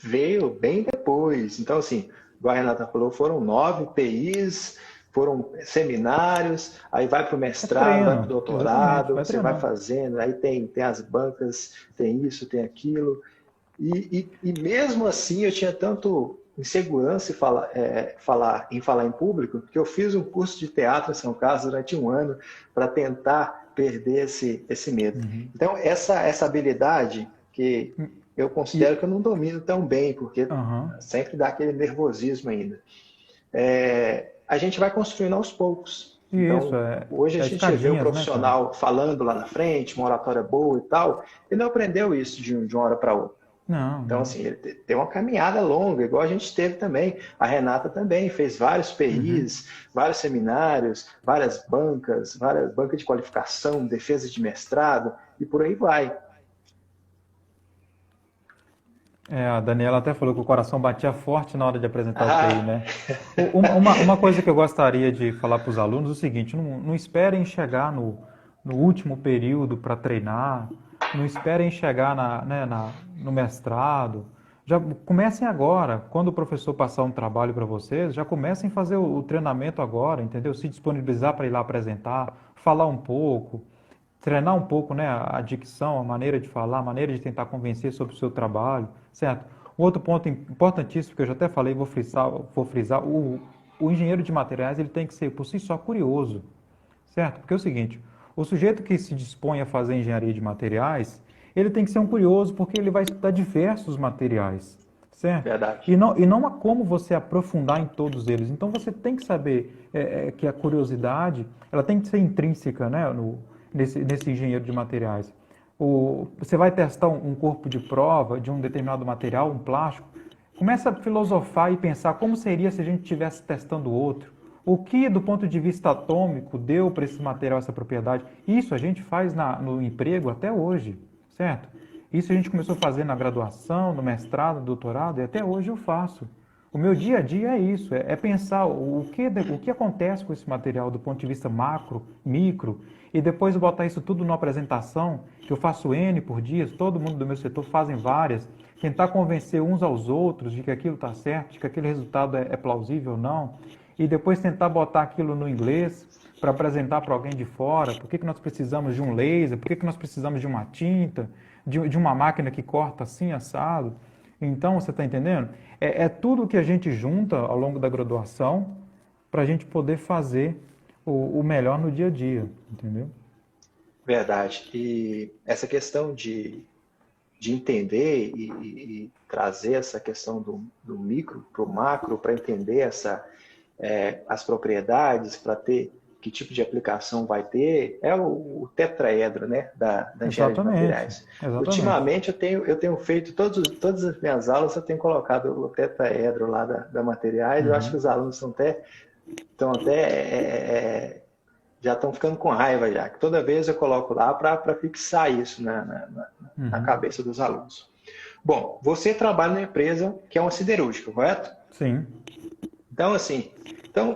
veio bem depois. Então, assim, igual a Renata falou, foram 9 PIs, foram seminários, aí vai para o É mestrado, vai para o treino, exatamente, doutorado, vai você vai treinando. fazendo, aí tem as bancas, tem isso, tem aquilo. E mesmo assim eu tinha tanto insegurança em falar em público, que eu fiz um curso de teatro em São Carlos durante um ano para tentar perder esse medo. Uhum. Então, essa habilidade que eu considero E, que eu não domino tão bem, porque aham, sempre dá aquele nervosismo ainda. A gente vai construindo aos poucos. isso, Então, hoje a é gente vê o escadinhas, né, cara? profissional falando lá na frente, uma oratória boa e tal, ele não aprendeu isso de uma hora para outra. Não, Então, não. assim, ele tem uma caminhada longa, igual a gente teve também. A Renata também fez vários Uhum. PIs, vários seminários, várias bancas de qualificação, defesa de mestrado, e por aí vai. A Daniela até falou que o coração batia forte na hora de apresentar o TI, Ah, né? Uma coisa que eu gostaria de falar para os alunos é o seguinte: não esperem chegar no último período para treinar, não esperem chegar no mestrado. Já comecem agora. Quando o professor passar um trabalho para vocês, já comecem a fazer o treinamento agora, entendeu? Se disponibilizar para ir lá apresentar, falar um pouco, treinar um pouco, né, a dicção, a maneira de falar, a maneira de tentar convencer sobre o seu trabalho, certo? Um outro ponto importantíssimo que eu já até falei, vou frisar, o engenheiro de materiais ele tem que ser por si só curioso, certo? Porque é o seguinte, o sujeito que se dispõe a fazer engenharia de materiais, ele tem que ser um curioso porque ele vai estudar diversos materiais, certo? verdade. E não há como você aprofundar em todos eles. Então você tem que saber que a curiosidade ela tem que ser intrínseca, né, nesse engenheiro de materiais. Você vai testar um corpo de prova de um determinado material, um plástico, começa a filosofar e pensar como seria se a gente estivesse testando outro. O que, do ponto de vista atômico, deu para esse material essa propriedade? Isso a gente faz no emprego até hoje, certo? Isso a gente começou a fazer na graduação, no mestrado, no doutorado, e até hoje eu faço. O meu dia a dia é isso, é pensar o que acontece com esse material do ponto de vista macro, micro, e depois botar isso tudo numa apresentação, que eu faço N por dia, todo mundo do meu setor fazem várias, tentar convencer uns aos outros de que aquilo está certo, de que aquele resultado é plausível ou não, e depois tentar botar aquilo no inglês para apresentar para alguém de fora, por que nós precisamos de um laser, por que nós precisamos de uma tinta, de uma máquina que corta assim, assado. Então, você está entendendo? É tudo que a gente junta ao longo da graduação para a gente poder fazer o melhor no dia a dia, entendeu? Verdade. E essa questão de entender e trazer essa questão do micro para o macro, para entender as propriedades, para ter que tipo de aplicação vai ter, é o tetraedro, né, da engenharia de Exatamente, materiais. exatamente. Ultimamente eu tenho feito, todas as minhas aulas eu tenho colocado o tetraedro lá da materiais, eu acho que Uhum, os alunos já estão ficando com raiva já, que toda vez eu coloco lá para fixar isso na uhum. cabeça dos alunos. Bom, você trabalha numa empresa que é uma siderúrgica, correto? Sim. Então, assim,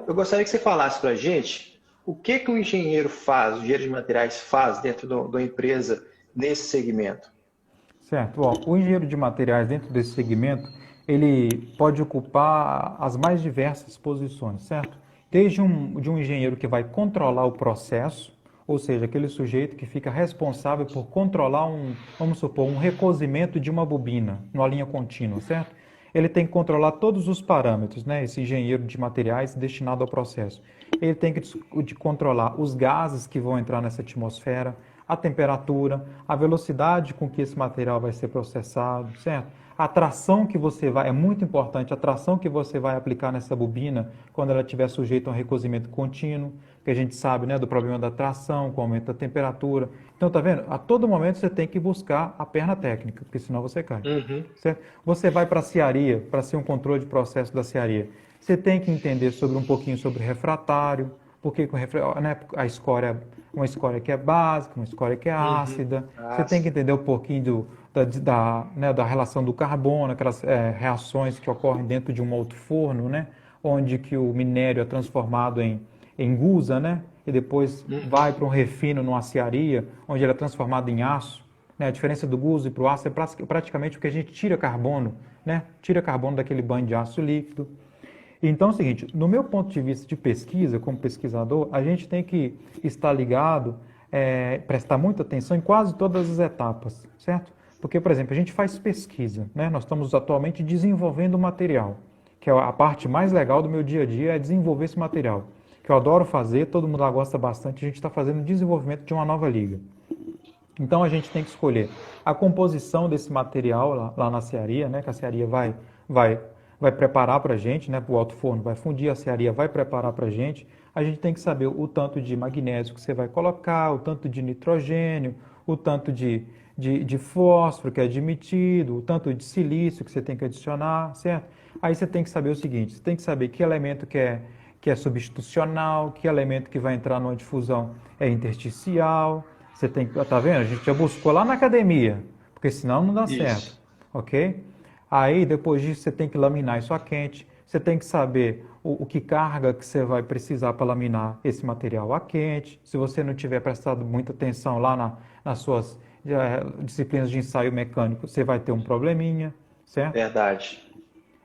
eu gostaria que você falasse para a gente o que o engenheiro faz, o engenheiro de materiais faz dentro da empresa nesse segmento. Certo. Ó, o engenheiro de materiais dentro desse segmento, ele pode ocupar as mais diversas posições, certo? Desde de um engenheiro que vai controlar o processo, ou seja, aquele sujeito que fica responsável por controlar vamos supor, um recozimento de uma bobina numa linha contínua, certo? Ele tem que controlar todos os parâmetros, né? Esse engenheiro de materiais destinado ao processo. Ele tem que controlar os gases que vão entrar nessa atmosfera, a temperatura, a velocidade com que esse material vai ser processado, certo? A tração que você vai, é muito importante, a tração que você vai aplicar nessa bobina quando ela estiver sujeita a um recozimento contínuo, que a gente sabe, né, do problema da tração, com o aumento da temperatura. Então, tá vendo? A todo momento você tem que buscar a perna técnica, porque senão você cai. Uhum. Certo? Você vai para a cearia, para ser um controle de processo da cearia. Você tem que entender um pouquinho sobre refratário, porque né, a escória, uma escória que é básica, uma escória que é Uhum. ácida. Você Ah, tem que sim. entender um pouquinho né, da relação do carbono, aquelas reações que ocorrem dentro de um outro forno, né, onde que o minério é transformado em gusa, né? E depois vai para um refino numa aciaria, onde ele é transformado em aço. Né? A diferença do gusa para o aço é praticamente porque a gente tira carbono, né? Tira carbono daquele banho de aço líquido. Então é o seguinte, no meu ponto de vista de pesquisa, como pesquisador, a gente tem que estar ligado, prestar muita atenção em quase todas as etapas, certo? Porque, por exemplo, a gente faz pesquisa, né? Nós estamos atualmente desenvolvendo material, que é a parte mais legal do meu dia a dia, é desenvolver esse material, que eu adoro fazer, todo mundo lá gosta bastante, a gente está fazendo o desenvolvimento de uma nova liga. Então a gente tem que escolher a composição desse material lá na cearia, né? Que a cearia vai, vai preparar para a gente, né? O alto forno vai fundir, a cearia vai preparar para a gente. A gente tem que saber o tanto de magnésio que você vai colocar, o tanto de nitrogênio, o tanto de fósforo que é admitido, o tanto de silício que você tem que adicionar, certo? Aí você tem que saber o seguinte, você tem que saber que elemento que é substitucional, que elemento que vai entrar numa difusão é intersticial. Você tem que, tá vendo? A gente já buscou lá na academia, porque senão não dá certo, Isso. ok? Aí depois disso você tem que laminar isso a quente, você tem que saber o que carga que você vai precisar para laminar esse material a quente. Se você não tiver prestado muita atenção lá nas suas disciplinas de ensaio mecânico, você vai ter um probleminha, certo? Verdade.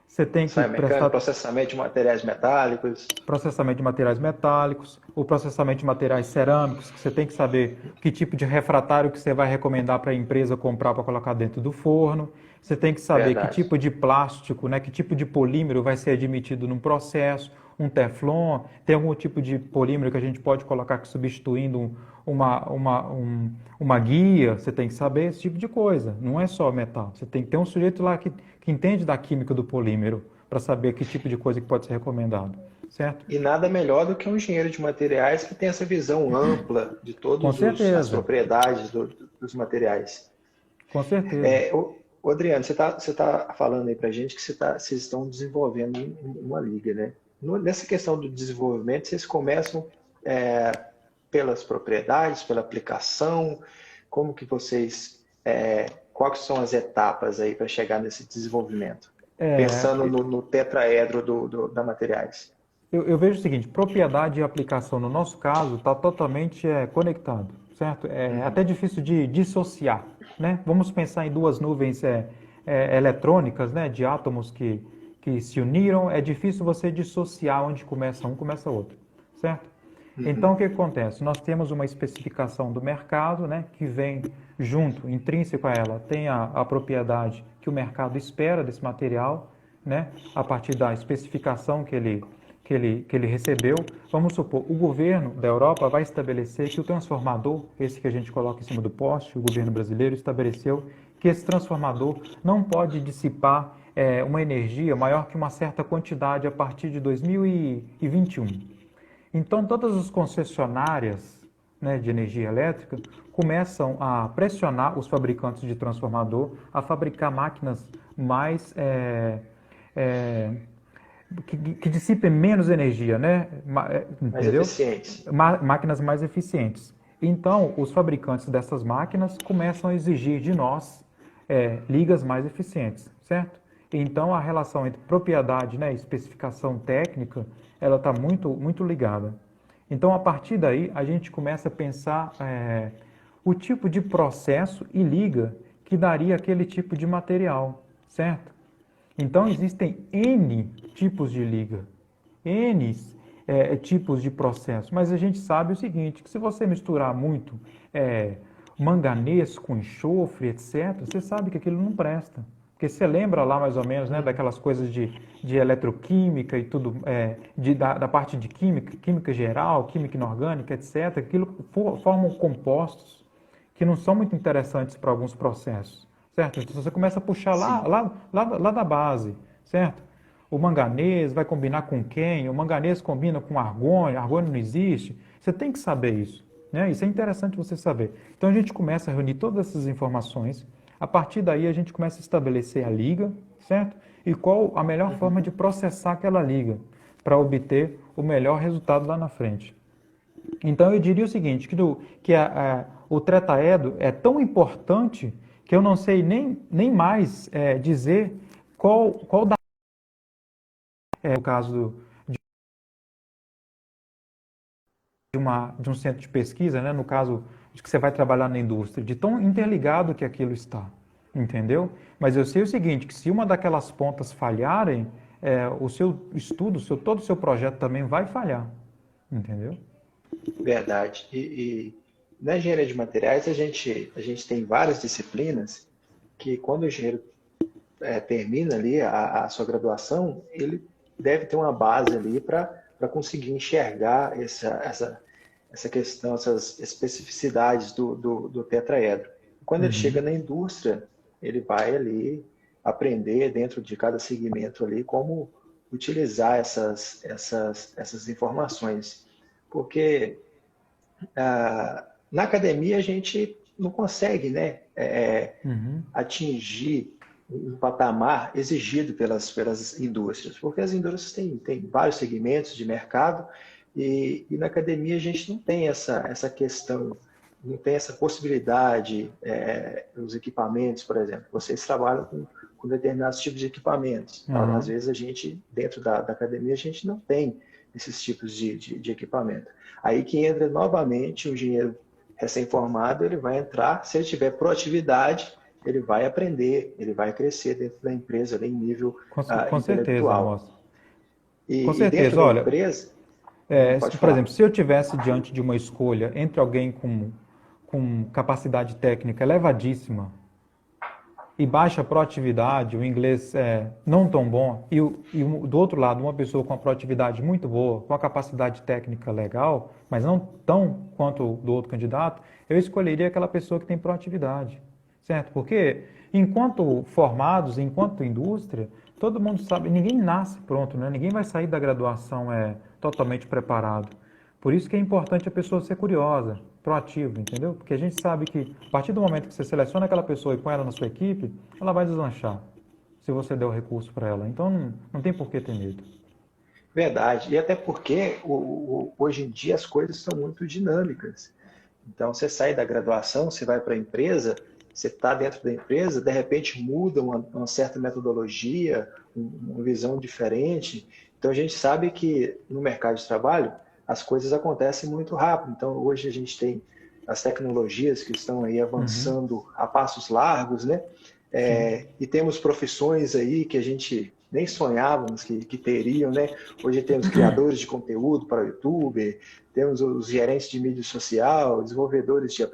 Você tem que Ensaio mecânico, prestar processamento de materiais metálicos. processamento de materiais metálicos, o processamento de materiais cerâmicos, que você tem que saber que tipo de refratário que você vai recomendar para a empresa comprar para colocar dentro do forno. Você tem que saber que Verdade. tipo de plástico, né, que tipo de polímero vai ser admitido num processo, um Teflon, tem algum tipo de polímero que a gente pode colocar substituindo uma guia, você tem que saber esse tipo de coisa, não é só metal. Você tem que ter um sujeito lá que entende da química do polímero para saber que tipo de coisa que pode ser recomendado, certo? E nada melhor do que um engenheiro de materiais que tem essa visão ampla de Com todas as certeza, propriedades dos materiais. com certeza. Adriano, você tá falando aí para gente que vocês estão desenvolvendo uma liga, né? Nessa questão do desenvolvimento, vocês começam pelas propriedades, pela aplicação, como que quais são as etapas aí para chegar nesse desenvolvimento? Pensando É, no tetraedro da materiais. eu vejo o seguinte, propriedade e aplicação, no nosso caso, está totalmente conectado, certo? É até difícil de dissociar, né? Vamos pensar em duas nuvens eletrônicas, né, de átomos que se uniram, é difícil você dissociar onde começa um, começa outro, certo? Então, o que acontece? Nós temos uma especificação do mercado, né, que vem junto, intrínseco a ela, tem a propriedade que o mercado espera desse material, né, a partir da especificação que ele recebeu. Vamos supor, o governo da Europa vai estabelecer que o transformador, esse que a gente coloca em cima do poste, o governo brasileiro estabeleceu que esse transformador não pode dissipar uma energia maior que uma certa quantidade a partir de 2021. Então, todas as concessionárias, né, de energia elétrica começam a pressionar os fabricantes de transformador a fabricar máquinas mais é, que dissipem menos energia, né? Mais Entendeu? eficientes. Máquinas mais eficientes. Então, os fabricantes dessas máquinas começam a exigir de nós ligas mais eficientes, certo? Então, a relação entre propriedade, né, e especificação técnica, ela está muito, muito ligada. Então, a partir daí, a gente começa a pensar o tipo de processo e liga que daria aquele tipo de material, certo? Então, existem N tipos de liga, N tipos de processo, mas a gente sabe o seguinte, que se você misturar muito manganês com enxofre, etc., você sabe que aquilo não presta. Porque você lembra lá mais ou menos, né, daquelas coisas de eletroquímica e tudo, da parte de química, química geral, química inorgânica, etc., aquilo formam compostos que não são muito interessantes para alguns processos, certo? Então você começa a puxar Sim. lá da base, certo? O manganês vai combinar com quem? O manganês combina com argônio, argônio não existe. Você tem que saber isso, né? Isso é interessante você saber. Então a gente começa a reunir todas essas informações, a partir daí a gente começa a estabelecer a liga, certo? E qual a melhor forma de processar aquela liga para obter o melhor resultado lá na frente. Então eu diria o seguinte, o tretaedro é tão importante que eu não sei nem mais dizer qual o caso de um centro de pesquisa, né? No caso de que você vai trabalhar na indústria, de tão interligado que aquilo está, entendeu? Mas eu sei o seguinte, que se uma daquelas pontas falharem, o seu estudo, todo o seu projeto também vai falhar, entendeu? Verdade. Na engenharia de materiais, a gente tem várias disciplinas que, quando o engenheiro termina ali a sua graduação, ele deve ter uma base ali para conseguir enxergar essa questão, essas especificidades do tetraedro. Quando ele chega Uhum, na indústria, ele vai ali aprender dentro de cada segmento ali como utilizar essas informações. Porque na academia a gente não consegue, né, uhum, atingir um patamar exigido pelas indústrias, porque as indústrias têm vários segmentos de mercado e na academia a gente não tem essa questão, não tem essa possibilidade, os equipamentos, por exemplo, vocês trabalham com determinados tipos de equipamentos, às aham. vezes a gente, dentro da academia, a gente não tem esses tipos de equipamento. Aí que entra novamente o engenheiro recém-formado, ele vai entrar, se ele tiver proatividade, ele vai aprender, ele vai crescer dentro da empresa ali, em nível Com certeza, intelectual. moça. Com E dentro certeza. da Olha, empresa, pode por exemplo, falar. se eu tivesse diante de uma escolha entre alguém com capacidade técnica elevadíssima e baixa proatividade, o inglês não tão bom, do outro lado, uma pessoa com a proatividade muito boa, com a capacidade técnica legal, mas não tão quanto do outro candidato, eu escolheria aquela pessoa que tem proatividade, certo? Porque enquanto formados, enquanto indústria, todo mundo sabe, ninguém nasce pronto, né? Ninguém vai sair da graduação totalmente preparado. Por isso que é importante a pessoa ser curiosa, proativa, entendeu? Porque a gente sabe que a partir do momento que você seleciona aquela pessoa e põe ela na sua equipe, ela vai deslanchar, se você der o recurso para ela. Então não tem por que ter medo. Verdade. E até porque hoje em dia as coisas são muito dinâmicas. Então, você sai da graduação, você vai para a empresa, você está dentro da empresa, de repente muda uma certa metodologia, uma visão diferente. Então, a gente sabe que no mercado de trabalho as coisas acontecem muito rápido. Então, hoje a gente tem as tecnologias que estão aí Uhum, avançando a passos largos, né? sim. E temos profissões aí que a gente nem sonhávamos que teriam, né? Hoje temos criadores de conteúdo para o YouTube, temos os gerentes de mídia social, desenvolvedores de Uhum,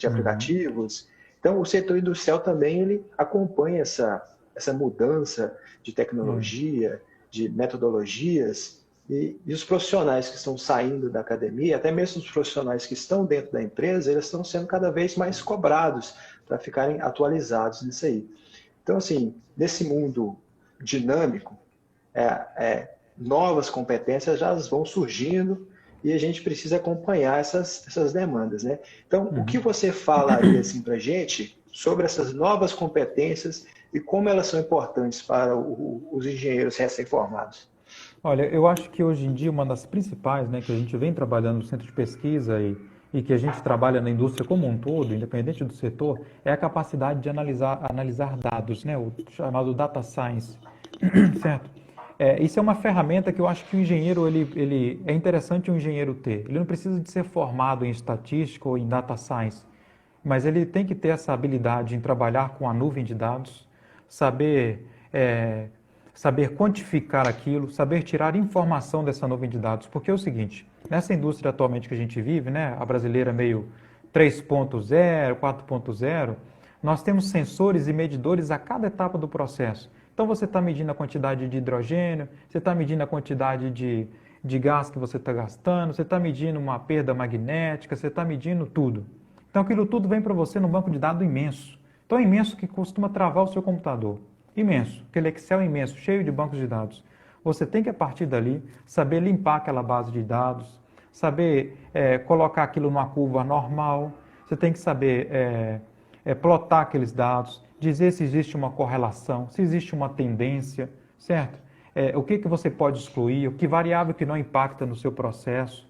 aplicativos. Então, o setor industrial também ele acompanha essa mudança de é. tecnologia, de metodologias, e os profissionais que estão saindo da academia, até mesmo os profissionais que estão dentro da empresa, eles estão sendo cada vez mais cobrados para ficarem atualizados nisso aí. Então, assim, nesse mundo dinâmico, novas competências já vão surgindo e a gente precisa acompanhar essas demandas, né? Então, o que Uhum. você falaria assim para a gente sobre essas novas competências e como elas são importantes para os engenheiros recém-formados? Olha, eu acho que hoje em dia uma das principais, né, que a gente vem trabalhando no centro de pesquisa e que a gente trabalha na indústria como um todo, independente do setor, é a capacidade de analisar dados, né, o chamado data science, certo? Isso é uma ferramenta que eu acho que o engenheiro, ele é interessante o engenheiro ter. Ele não precisa de ser formado em estatística ou em data science, mas ele tem que ter essa habilidade em trabalhar com a nuvem de dados, saber, é, saber quantificar aquilo, saber tirar informação dessa nuvem de dados. Porque é o seguinte, nessa indústria atualmente que a gente vive, né, a brasileira meio 3.0, 4.0, nós temos sensores e medidores a cada etapa do processo. Então você está medindo a quantidade de hidrogênio, você está medindo a quantidade de gás que você está gastando, você está medindo uma perda magnética, você está medindo tudo. Então aquilo tudo vem para você num banco de dados imenso. Tão imenso que costuma travar o seu computador. Imenso. Aquele Excel imenso, cheio de bancos de dados. Você tem que, a partir dali, saber limpar aquela base de dados, saber colocar aquilo numa curva normal, você tem que saber plotar aqueles dados, dizer se existe uma correlação, se existe uma tendência, certo? O que você pode excluir, o que variável que não impacta no seu processo.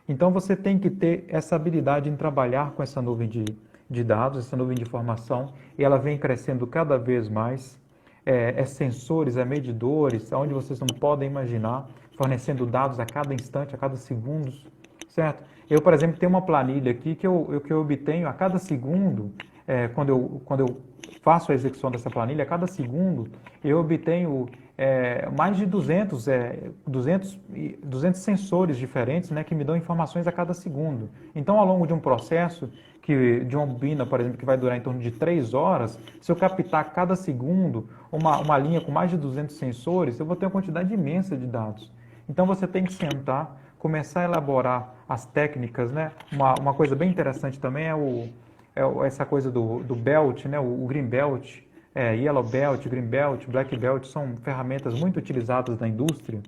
Então você tem que ter essa habilidade em trabalhar com essa nuvem de dados, essa nuvem de informação, e ela vem crescendo cada vez mais. Sensores, medidores, onde vocês não podem imaginar. fornecendo dados a cada instante, a cada segundo, certo? Eu, por exemplo, tenho uma planilha aqui que eu obtenho a cada segundo, quando eu faço a execução dessa planilha, a cada segundo eu obtenho mais de 200 sensores diferentes, né, que me dão informações a cada segundo. Então, ao longo de um processo, de uma bobina, por exemplo, que vai durar em torno de 3 horas, se eu captar a cada segundo uma linha com mais de 200 sensores, eu vou ter uma quantidade imensa de dados. Então, você tem que sentar, começar a elaborar as técnicas, né? Uma coisa bem interessante também essa coisa do belt, né? O green belt, yellow belt, green belt, black belt, são ferramentas muito utilizadas na indústria.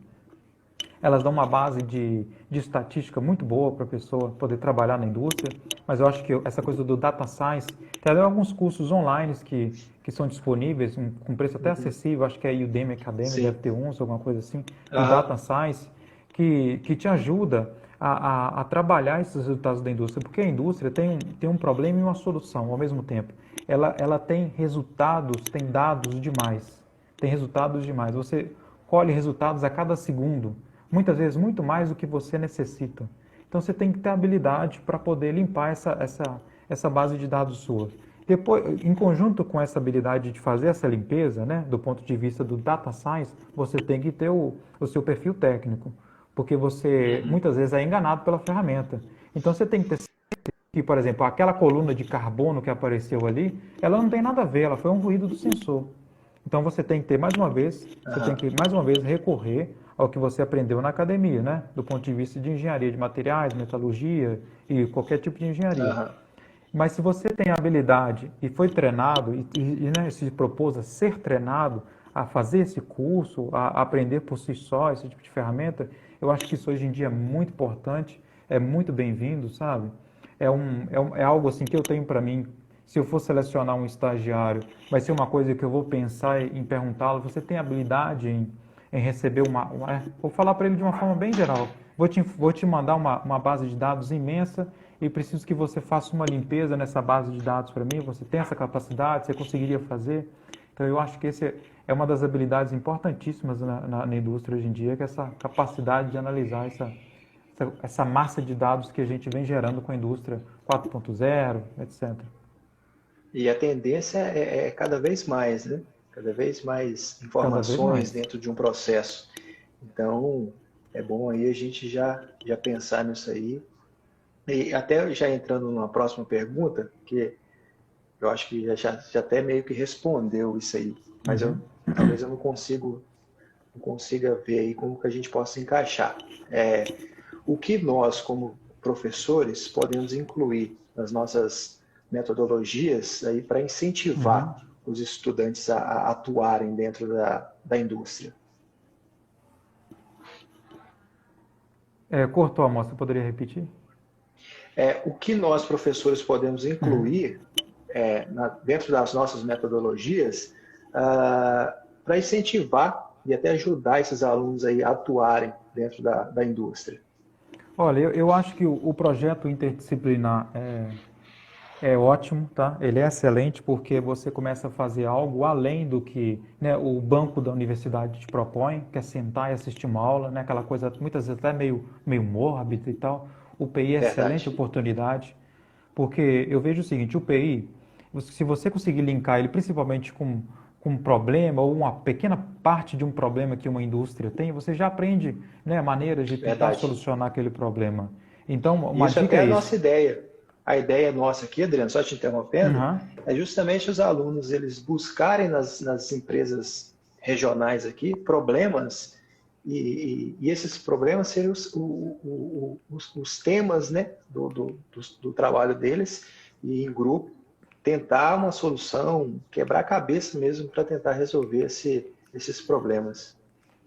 Elas dão uma base de estatística muito boa para a pessoa poder trabalhar na indústria, mas eu acho que essa coisa do data science, tem até alguns cursos online que são disponíveis, com preço até acessível, acho que é Udemy Academy, deve ter uns, alguma coisa assim, de data science, que te ajuda a trabalhar esses resultados da indústria, porque a indústria tem um problema e uma solução ao mesmo tempo. Ela tem resultados, tem dados demais, tem resultados demais. Você colhe resultados a cada segundo, muitas vezes muito mais do que você necessita. Então você tem que ter habilidade para poder limpar essa base de dados sua. Depois, em conjunto com essa habilidade de fazer essa limpeza, né, do ponto de vista do data science, você tem que ter o seu perfil técnico, porque você muitas vezes é enganado pela ferramenta. Então você tem que ter que, por exemplo, aquela coluna de carbono que apareceu ali, ela não tem nada a ver, ela foi um ruído do sensor. Então você tem que ter você tem que mais uma vez recorrer ao que você aprendeu na academia, né? Do ponto de vista de engenharia de materiais, metalurgia e qualquer tipo de engenharia. Mas se você tem habilidade e foi treinado né, se propôs a ser treinado, a fazer esse curso, a aprender por si só esse tipo de ferramenta, eu acho que isso hoje em dia é muito importante, é muito bem-vindo, sabe? É algo assim que eu tenho para mim. Se eu for selecionar um estagiário, vai ser uma coisa que eu vou pensar em perguntá-lo: você tem habilidade em receber vou falar para ele de uma forma bem geral. Vou te mandar uma base de dados imensa e preciso que você faça uma limpeza nessa base de dados para mim. Você tem essa capacidade? Você conseguiria fazer? Então, eu acho que esse é uma das habilidades importantíssimas na indústria hoje em dia, que é essa capacidade de analisar essa massa de dados que a gente vem gerando com a indústria 4.0, etc. E a tendência é cada vez mais, né? Cada vez mais informações dentro de um processo. Então, é bom aí a gente já pensar nisso aí. E até já entrando numa próxima pergunta, que eu acho que já até meio que respondeu isso aí, mas talvez eu não consiga ver aí como que a gente possa encaixar. O que nós, como professores, podemos incluir nas nossas metodologias aí para incentivar os estudantes a atuarem dentro da indústria? Cortou a amostra, poderia repetir? O que nós, professores, podemos incluir dentro das nossas metodologias para incentivar e até ajudar esses alunos aí a atuarem dentro da indústria? Olha, eu acho que o projeto interdisciplinar é ótimo, tá? Ele é excelente porque você começa a fazer algo além do que, né, o banco da universidade te propõe, que é sentar e assistir uma aula, né? Aquela coisa muitas vezes até meio mórbida e tal. O PI é excelente oportunidade, porque eu vejo o seguinte: o PI, se você conseguir linkar ele principalmente com um problema ou uma pequena parte de um problema que uma indústria tem, você já aprende, né, maneiras de tentar solucionar aquele problema. Então, uma isso dica é a nossa ideia. A ideia nossa aqui, Adriano, só te interrompendo, é justamente os alunos eles buscarem nas empresas regionais aqui problemas e esses problemas serem os temas, né, do trabalho deles, e em grupo tentar uma solução, quebrar a cabeça mesmo para tentar resolver esses problemas.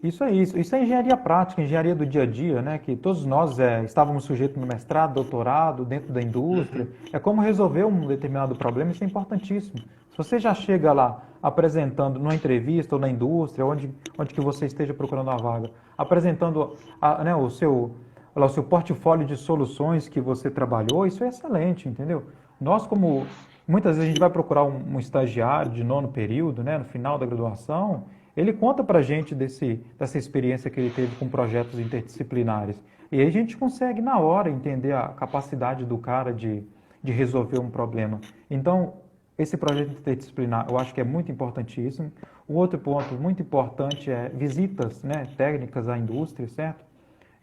Isso é isso. Isso é engenharia prática, engenharia do dia a dia, né? Que todos nós estávamos sujeitos no mestrado, doutorado, dentro da indústria. É como resolver um determinado problema, isso é importantíssimo. Se você já chega lá apresentando numa entrevista ou na indústria, onde que você esteja procurando uma vaga, apresentando né, o seu portfólio de soluções que você trabalhou, isso é excelente, entendeu? Nós, muitas vezes a gente vai procurar um estagiário de nono período, né, no final da graduação, Ele conta para a gente dessa experiência que ele teve com projetos interdisciplinares. E aí a gente consegue, na hora, entender a capacidade do cara de resolver um problema. Então, esse projeto interdisciplinar, eu acho que é muito importantíssimo. O outro ponto muito importante é visitas, né, técnicas à indústria, certo?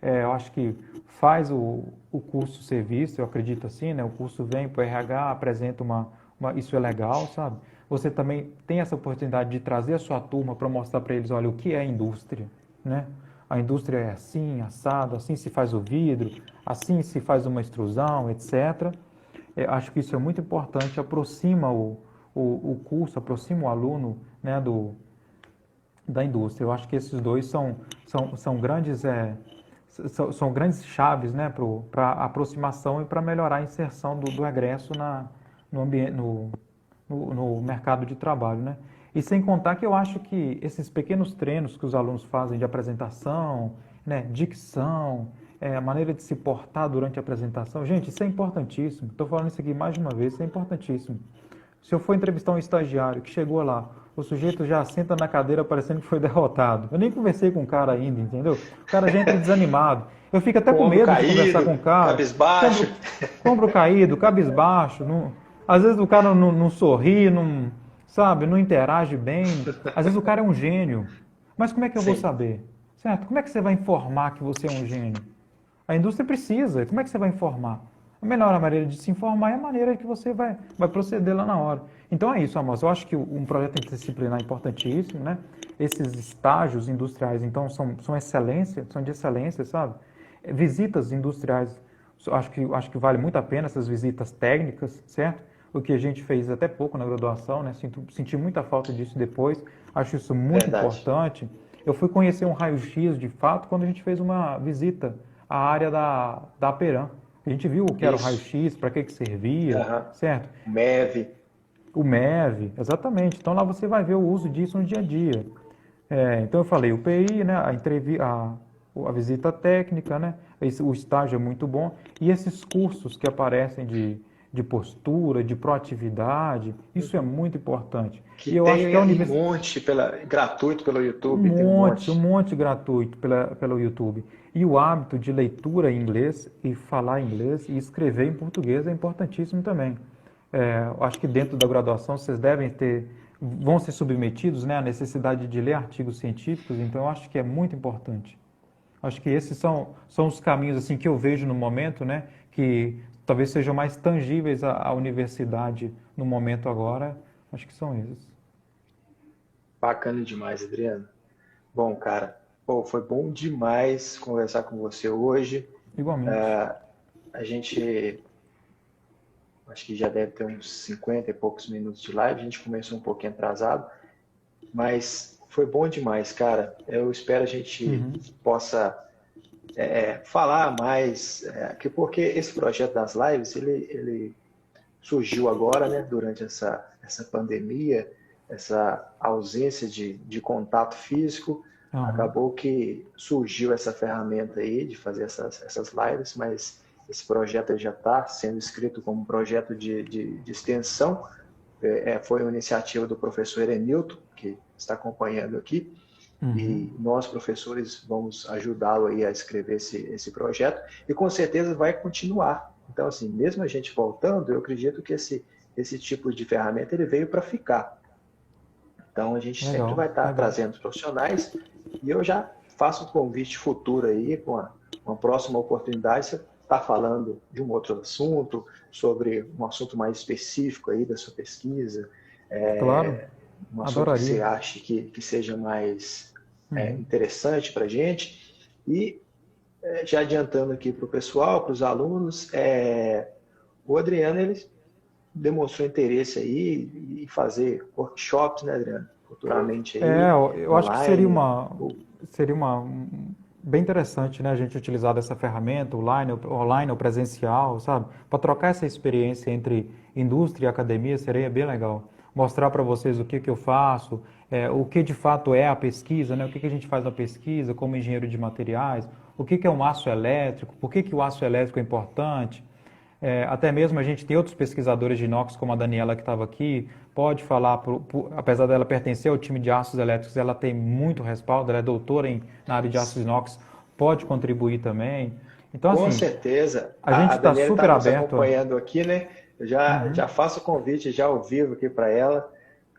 Eu acho que faz o curso serviço, eu acredito assim, né? O curso vem para o RH, apresenta isso é legal, sabe? Você também tem essa oportunidade de trazer a sua turma para mostrar para eles, olha, o que é a indústria, né? A indústria é assim, assado, assim se faz o vidro, assim se faz uma extrusão, etc. Acho que isso é muito importante, aproxima o curso, aproxima o aluno, né, da indústria. Eu acho que esses dois são grandes, são grandes chaves, né, para a aproximação e para melhorar a inserção do egresso no ambiente, no mercado de trabalho, né? E sem contar que eu acho que esses pequenos treinos que os alunos fazem de apresentação, né, dicção, a maneira de se portar durante a apresentação, gente, isso é importantíssimo. Estou falando isso aqui mais de uma vez, isso é importantíssimo. Se eu for entrevistar um estagiário que chegou lá, o sujeito já senta na cadeira parecendo que foi derrotado. Eu nem conversei com o cara ainda, entendeu? O cara já entra desanimado. Eu fico até Com o com ombro medo de conversar caído, com o cara. cabisbaixo. Com ombro caído, cabisbaixo. Às vezes o cara não sorri, não, sabe, não interage bem. Às vezes o cara é um gênio. Mas como é que eu vou Sim, saber? Certo? Como é que você vai informar que você é um gênio? A indústria precisa. Como é que você vai informar? A melhor maneira de se informar é a maneira que você vai proceder lá na hora. Então é isso, Amos. Eu acho que um projeto interdisciplinar é importantíssimo, né? Esses estágios industriais, então, são excelência, são de excelência, sabe? Visitas industriais, acho que vale muito a pena essas visitas técnicas, certo? O que a gente fez até pouco na graduação, né? Senti muita falta disso depois. Acho isso muito verdade. importante. Eu fui conhecer um raio-x, de fato, quando a gente fez uma visita à área da Aperam. A gente viu o que era o Isso. raio-x, para que servia, Aham. certo? MEV. O MEV, exatamente. Então lá você vai ver o uso disso no dia a dia. Então eu falei, o PI, né, a visita técnica, né, o estágio é muito bom. E esses cursos que aparecem de postura, de proatividade, isso é muito importante. Que E eu acho que tem a um universidade. monte gratuito pelo YouTube, tem um Um monte. monte gratuito pelo YouTube. E o hábito de leitura em inglês e falar inglês e escrever em português é importantíssimo também. Eu acho que dentro da graduação vocês vão ser submetidos, né, à necessidade de ler artigos científicos, então eu acho que é muito importante. Acho que esses são os caminhos assim que eu vejo no momento, né, que talvez sejam mais tangíveis à universidade no momento agora. Acho que são esses. Bacana demais, Adriano. Bom, cara, pô, foi bom demais conversar com você hoje. Igualmente. A gente, acho que já deve ter uns 50 e poucos minutos de live. A gente começou um pouquinho atrasado, mas foi bom demais, cara. Eu espero a gente Uhum. possa falar mais, porque esse projeto das lives, ele surgiu agora, né, durante essa pandemia, essa ausência de contato físico, Aham. acabou que surgiu essa ferramenta aí de fazer essas lives, mas esse projeto já está sendo escrito como um projeto de extensão. Foi uma iniciativa do professor Erenilton, que está acompanhando aqui, Uhum. e nós, professores, vamos ajudá-lo aí a escrever esse projeto, e com certeza vai continuar. Então, assim, mesmo a gente voltando, eu acredito que esse tipo de ferramenta ele veio para ficar. Então, a gente sempre Legal, vai estar legal. trazendo os profissionais, e eu já faço um convite futuro aí, com uma próxima oportunidade, você está falando de um outro assunto, sobre um assunto mais específico aí da sua pesquisa, Claro, um assunto que adoraria. você ache que seja mais Uhum. interessante para a gente. E já adiantando aqui para o pessoal, para os alunos, o Adriano ele demonstrou interesse aí em fazer workshops, né, Adriano? Futuramente aí, Eu acho que online. seria bem interessante, né, a gente utilizar dessa ferramenta, online ou presencial, sabe? Para trocar essa experiência entre indústria e academia seria bem legal. Mostrar para vocês o que que eu faço, o que de fato é a pesquisa, né? O que que a gente faz na pesquisa como engenheiro de materiais, o que que é um aço elétrico, por que que o aço elétrico é importante, Até mesmo a gente tem outros pesquisadores de inox, como a Daniela que estava aqui, pode falar, apesar dela pertencer ao time de aços elétricos, ela tem muito respaldo, ela é doutora na área de aços inox, pode contribuir também. Então, Com assim, certeza. a gente A está Daniela está super nos aberto. acompanhando aqui, né? Eu já Uhum, faço o convite já ao vivo aqui para ela,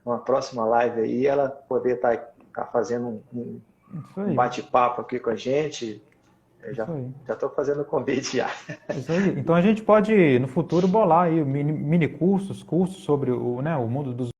uma próxima live aí, ela poder estar fazendo isso um aí, bate-papo aqui com a gente. Eu isso já aí. estou fazendo o convite já. Isso aí. Então a gente pode, no futuro, bolar aí mini cursos sobre o mundo dos